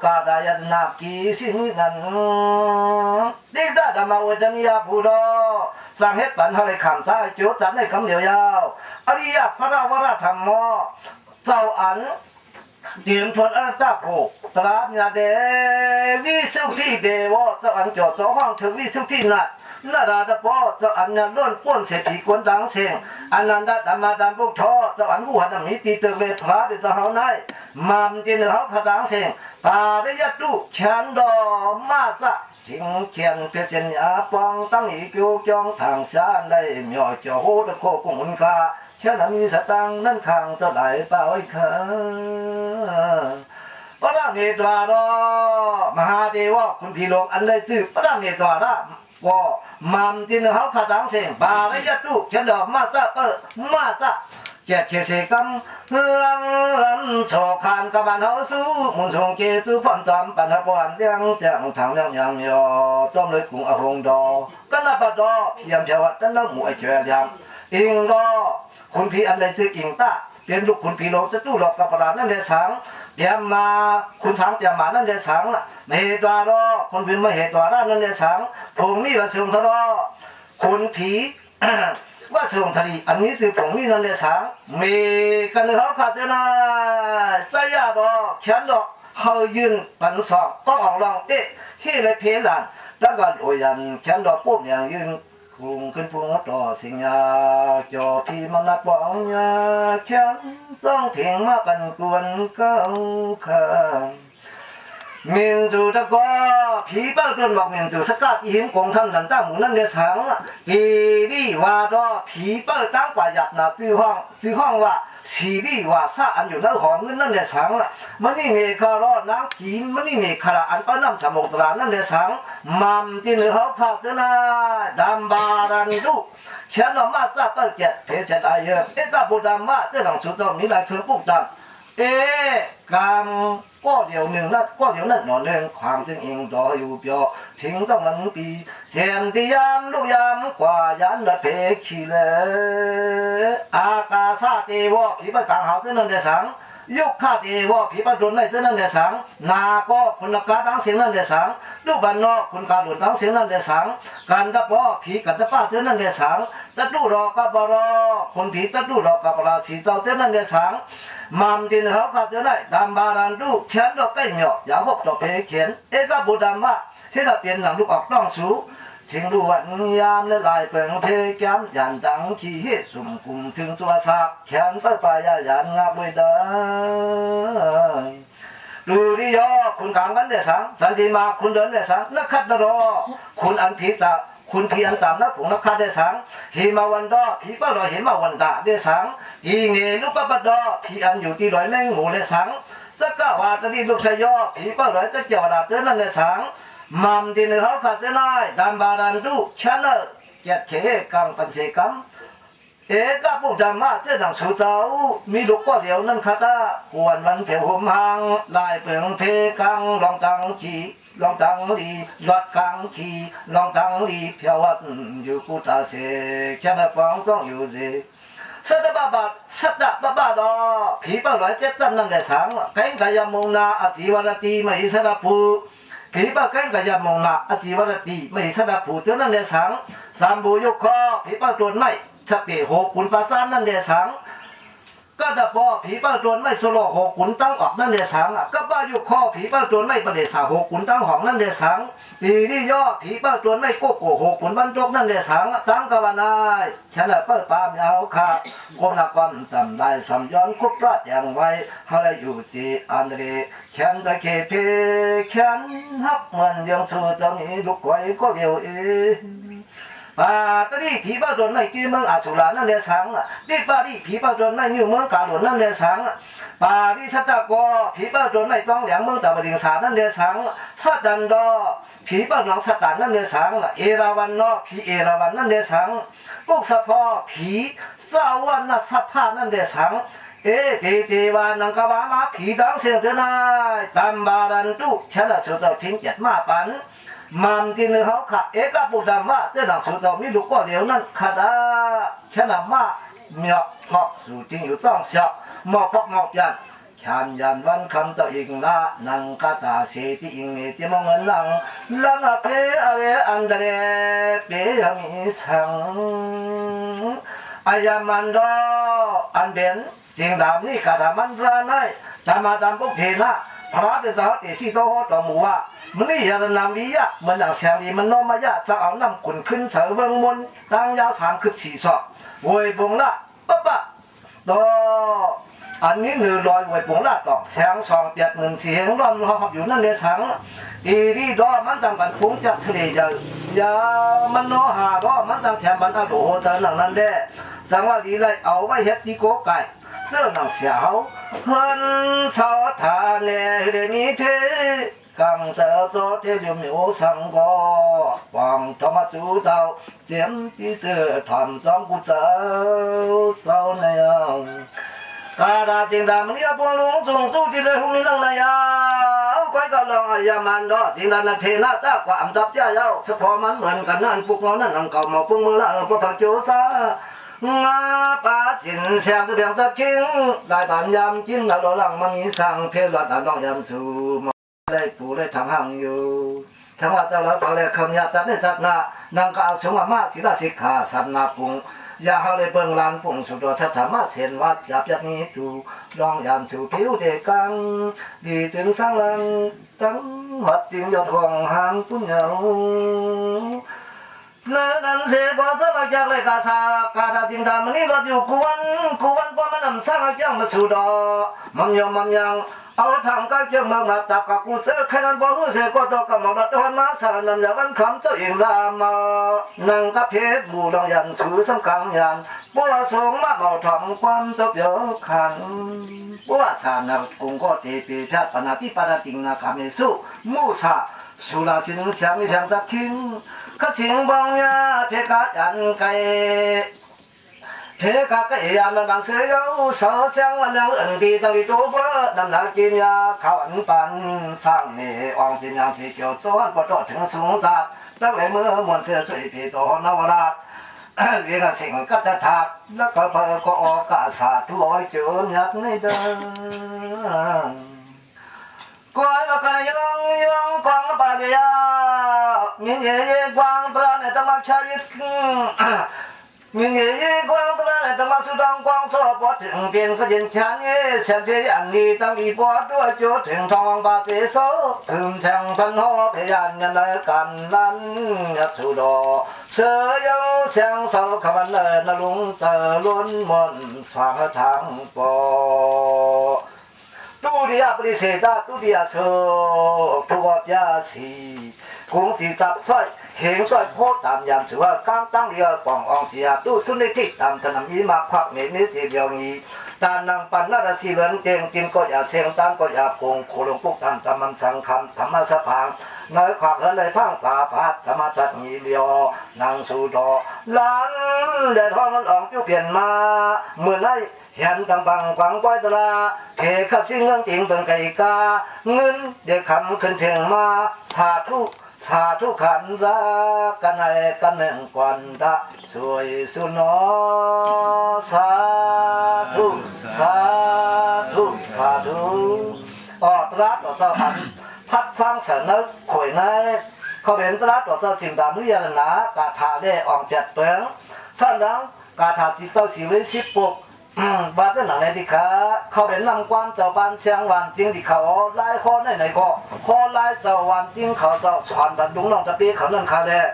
กาดายนากีสินินันดิดาดมาวัจนิยาภูโรสังเฮตปันเท่าไรคำซ้ายโจจัดในคำเดียวยาวอริยพระวรธรรมโม เจ้าอันเตรียมทวนอันตาโผตราบญาเดวิสุทธิเดวเจ้าอันเกี่ยวเจ้าห้องถึงวิสุทธินัดนาราตะปอเจ้าอันยันล้วนป้วนเศรษฐีกวนดังเสียงอนันตธรรมาดามพุทธเจ้าอันผู้หัดมีตีเตเลพระเดชเฮาไนมามจินเฮาพระดังเสียงปาได้ยัดดูฉันดอมาซะทิ้งเขียนเพียเสียนอาปองตั้งอีกิวจองทางสานได้เหมียวเจ้าโหตะโคกุมุนคาเช่นมีสตังนั่นข้างเจ้าไหลเปล่าไอ้ข้าพระเนตรารมหาเทวะคุณพี่ลงอันใดซื่อพระเนตราว่ามัมจินเฮาขาดังเสียงบาลยัดดูฉันดอกมาซะมาซะเจ็ดเขเสกำลังโชคานกับบ้านเฮาสู้มุนชงเกตุพรจำปัญหาปวนเลี้ยงเสียงทางเลี้ยงยามยอจอมเลยกรุงอหงดอกันนับดอเพียงเทวัดนั้นหมู่ไอเจียยามอิงดอคุณพี่อันใดซื่ออิงตาเป็นลูกคุณพี่ลงจะตู้หลอกกับปรานั่นเดสังเตรียมมาคุณสังเตรียมมานั่นเดสังไม่เหตุรอคุณพี่ไม่เหตุรอนั่นเดสังผงนี่ว่าสูงทรอคุณผีว่าสูงทรีอันนี้คือผงนี่นั่นเดสังมีกันเขาขาดเจนาสยาดอแขนดอกเฮายืนปันสอบก็ออกลองเอ๊ะเฮ้เลยเพลันแล้วก็โอยันแขนดอกปุ๊บอย่างยืนพุงขึ้นพุงต่อสิงยาจอพี่มันนัดบ่องยาฉันส่องเถียงมาปันกวนเก้าข้างมินจูตะก้อผีเป้าจนบอกมินจูสกัดหิมกงทำนันตั้งหมูนั่นเดชังจีดีว่าดอผีเป้าตั้งกว่าหยับหนาจื้อห้องว่าสีดีว่าซาอันอยู่แล้วหอมเงินนั่นเดชังมันนี่เมฆารอดน้ำผีมันนี่เมฆาอันป้าน้ำสมุทรนั่นเดชังมัมที่เหนือเขาพาเจนาดัมบารันดูเขียนออกมาจะเปิดเจ็ดเพจไอเยอเอ็ดบุดามว่าเจ้าหลังสุดจอมมีหลายเครื่องปุ๊บดำกามก็เดี๋ยวหนึ่งนัดก็เดี๋ยวนั้นหนอนหนึ่งความจริงเองรออยู่เปียวทิ้งต้องมันปีเสียมที่ยามลูกยามกว่ายันระเพขีเลอากาซาเทวะผีประกางหาเส้นนั้นเดสังยุคข้าเทวะผีประดุนในเส้นนั้นเดสังนาก็คุณกาตั้งเสียงนั้นเดสังลูกบ้านนอกคุณกาหลุดตั้งเสียงนั้นเดสังกันตะป้อผีกันตะป้าเส้นนั้นเดสังตะดูรอกับรอคนผีตะดูรอกับราชีเจ้าเส้นนั้นเดสังมัมดินเขาขาดจะได้ดำบารันดูเขียนดอกไก่เหนียวอย่าหกดอกเพเขียนก็บุดำว่าให้เราเปลี่ยนหนังลูกออกต้องสูทิ้งดูวันยามและลายเปิงเพแก้มยันดังขี้เฮสุ่มกุมถึงตัวสาบแขนไปปลายยันงับเลยได้ดูดิยอคุณกลางกันเดสังสันติมาคุณเดินเดสังนักขัดนรอคุณอันผีตาคุณพี่อันสามนักผงนักฆ่าเดสังหิมาวันดอผีป้าลอยเห็นมาวันดาเดสังยีเงลูกป้าปัดดอผีอันอยู่ที่ลอยแมงหมูเดสังสักกะว่าตะดีลูกชายยอผีป้าลอยจะเกี่ยวดาบเดินนั่นเดสังมัมดินเขาขาดจะน้อยดำบาดันดูฉันเกียรติเขกังปันเสกัมก็ปุ๊บดำมาเจ้าหนังสูเจ้ามีลูกก็เดียวนั่นข้าตาปวนวันเผียวห่มหางลายเปลืองเพกังลองตังขี่ลองตังดียอดกังขี่ลองตังดีเพียววัดอยู่กุตาเสแค่นั้นฟังต้องอยู่สิสัตบาบาดอผีเป้าลอยเจ็ดจำนั่นแต่สังแก่งกายมงนาอธิวรตีไม่สนับผูผีเป้าแก่งกายมงนาอธิวรตีไม่สนับผูเจ้านั่นแต่สังสามบุยุคอผีเป้าตัวไม่สติหกขุนปราสาทนั่นเดสังก็ดับบ่อผีเป้าโจรไม่สโลหกขุนตั้งออกนั่นเดสังก็บ้ายุคอผีเป้าโจรไม่ประเดชาหกขุนตั้งหองนั่นเดสังตีนี่ย่อผีเป้าโจรไม่โกโก้หกขุนบรรจกนั่นเดสังตั้งกวานายฉันละเปิดปามยาวขาก้มหนักความจำได้สำย้อนคุบราดอย่างไว้ฮาเลอยู่ที่อันเดแขนตะเคเพแขนฮักเหมือนยังสู้จะมีลูกไว้ก็เดียวเองตอนนี้ผีเป้าโดนไม่กี่เมืองอาสุรานั่นเดสังที่ปารีผีเป้าโดนไม่นิ้วเมืองกาหลวนนั่นเดสังปารีสัตตะกอผีเป้าโดนไม่ต้องเหลียงเมืองตะบดิงสานั่นเดสังสัตดันดอผีเป้าหนองสัตตันนั่นเดสังเอราวันนอผีเอราวันนั่นเดสังกุกสะพอผีสาวันนัสภานั่นเดสังเทวานังกวามาผีดังเสียงเจนายตามบารันตุฉันละสุดเจ้าทิ้งเจ็ดมาปันมัมที่หนึ่งเขาขับก็บุดำว่าเจ้าหนังสูเจ้ามีลูกก็เดียวนั่นขดาฉันนำมาเมียพอกสู่จริงอยู่ต้องเสียหมอกพอกหมอกยันฉันยันวันคำเจ้าอิงละนังกาตาเสที่อิงเนที่มองเงินลังเพอะไรอันเดรเปยมีสังอายามันดออันเบนเจ จริงดามนี่กะทำมันร้านให้ทำมาทำพวกเทนะพระเป็นสาวเตสีโตต่อหมู่ว่ามันนี่ยาดนามวิยะมันอย่างเสียงดีมันน้อมมายะจะเอาน้ำขุ่นขึ้นเสือเบื้องมนตั้งยาว3-4 ศอกโวยบงละปั๊บปะต่ออันนี้หนึ่งลอยโวยบงละต่อแสงสองเปียกหนึ่งเสียงร้อนรอขับอยู่นั่นเลยสังตีที่ดอมันจังกันพุงจักเฉลี่ยยามันโนหาดอมันจังแถมมันอโลเจอหนังนั้นเด้สังว่าดีเลยเอาไว้เฮ็ดดีโกไก่เสื้อหนังเสียวเฮินสอทาเนเดมีเพกังเจอโซเทยมโอสังกอวังธรรมจูเตาเสียมที่เจอทำจอมกุศลเศร้าในยังกาดาจิงดามันเนี่ยพวงลุงส่งสู้ที่เลยหุ่นนั่งในยาไปก็ลองอายามันดอจิงดานาเทน่าจ้ากว่าอันดับย่าเย้าสะพอมันเหมือนกันนั่นพวกเรานั่นอังเก่ามาพวกมือละพวกผักโจซางาปาสินแซมตัวเบียงสักคิงได้ผ่านยามจิ้นแล้วหลังมันมีสั่งเพลวัดน้องยามสูได้ปูได้ทางห่างอยู่ธรรมะเจ้าเราเอาเลยคำยาจัดได้จัดนานางก็เอาสงฆ์มาศิลาสิกขาสันนาปุงยาเขาเลยเบิ่งลานปุ่งสุดสัทธรรมะเสียนวัดยับยับนี้ดูลองยามสู่ผิวเด็กกังดีจึงสร้างลังตั้งวัดจริงยอดของหางปุญญานั่นเสียก็สมัครจากเลยกาชากาดาจิงดามันนี่รถอยู่กวนพอมันนำสร้างยังมาสู่ดอมันยอมมันยังเอาทางก็จะมาตับกับกูเสือแค่นั้นพอหูเสียก็ตกกับหมอกตะวันมาสารนำยาวันคำเจ้าเองลามานั่งกับเพชรบูดองยันสู่สำคัญยันบัวสงมาเบาทำความจบเยอะขันบัวสานกุงก็ตีปีแพทย์ปนาที่ปนาติงนาคาเมสุมูซาสุราสินเสียงมีแทงสักคิงข้าเสียงบองยาเพกาจันไกเพกาไกยามบางเสียวสอเสียงวันยังอันปีตั้งที่ตัวเพื่อนำหนักกินยาข้าวอันปันสร้างนี่อองสินยังสีเกี่ยวซ้อนปอดถึงสูงสัตว์ตั้งแต่เมื่อมวลเสือสวยปีโตนวราชเวียนสิ่งก็จะทัดแล้วก็เพอก็ออกาศาสตร์ลอยเจือยัดในเดินกวยเรากันยังกวางปาเดียมินเย่กวางตราในตะมักชายมินเย่กวางตราในตะมักสุดังกวางสอบพอถึงเปลี่ยนก็ยินฉันเย่เสียเพียอันนี้ตั้งอีปอดด้วยจุดถึงทองบาเจโซถึงแสงพันหัวพยันยันเลยกันลันยัดสุดอเสือยังแสงเสาขบันเนินลุงเสือล้นมนสว่างทางปอตุเดียปริเสดาตุเดียโซทุกข์ยาสีคงจีจับสร้อยเห็นสร้อยโพดตามยามถือว่ากางตั้งเดียวป่องอองเสียตู้สุนิธิตามถนนยีมาควักเมฆเสียเดียวนี้ตานังปันนาดสีเหลืองเก่งกินก็อย่าเสียงตามก็อย่าโกงโคลงปุกตามธรรมันสังคำธรรมะสะพังน้อยขวักแล้วเลยพังฝ่าพัดธรรมะจัดมีเดียวนางสู่ดอล้านแดดห้องมันออกจิ้วเปลี่ยนมาเหมือนไอ้เห็นตังบังกวางก้อยตลาเพขับสิ่งเงินติ่งเป็นไก่กาเงินเด็กคำขึ้นถึงมาสาธุขันรักกันในกันหนึ่งกวนตะสวยสุนอสาธุออตรัสต่อเจ้าพันพัดสร้างเสนอข่อยในเขาเป็นตรัสต่อเจ้าจิงดำเรียนหนากาถาได้อ่องเปียดเปิงสั้นดังกาถาจิตเจ้าสีวิสิปุกบาดเจ็บหนังในที่เขาเป็นนำความเจ้าบ้านเชียงวันจริงที่เขาไล่ข้อไหนก็ข้อไล่เจ้าวันจริงเขาเจ้าสอนบัดดุงน้องตะปีเขานั่นเขาเลย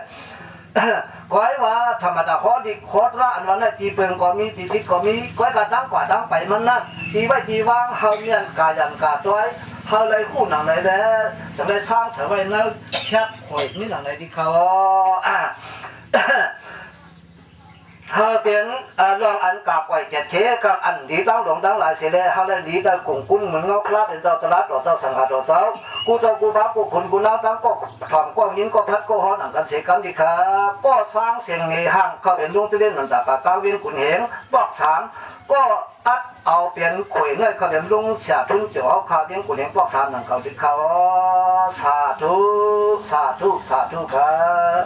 ก้อยว่าธรรมดาข้อที่ข้อละอันวันนั้นตีเปิงก็มีตีพิษก็มีก้อยกระดังกว่าดังไปมันนั่นตีไว้ตีวางเขาเนี่ยกายันกาต้อยเขาเลยคู่หนังไหนแล้วจะได้สร้างเสวยนั่นแคบข่อยนี่หนังไหนที่เขาเขาเป็นเรื่องอันกาไว้เจ็ดเทกับอันดีตั้งหลงตั้งหลายเสียเลยเขาเลยดีแต่กลุ่มกุ้งเหมือนเงาคลาเป็นเจ้าตลาดต่อเจ้าสังฆาต่อเจ้ากูเจ้ากูพักกูคนกูน้ำตั้งก็ถอมก็ยินก็พัดก็ฮอหนังกันเสียกันที่ขาก็สร้างเสียงในห้างเขาเป็นลุงที่เล่นนันตาปากกาวินขุนเหงบอกสามก็ตัดเอาเปลี่ยนข่อยเนี่ยเขาเป็นลุงเสียทุนเจ้าเขาเลี้ยงขุนเหงบอกสามหนังเขาที่เขาสาธุครับ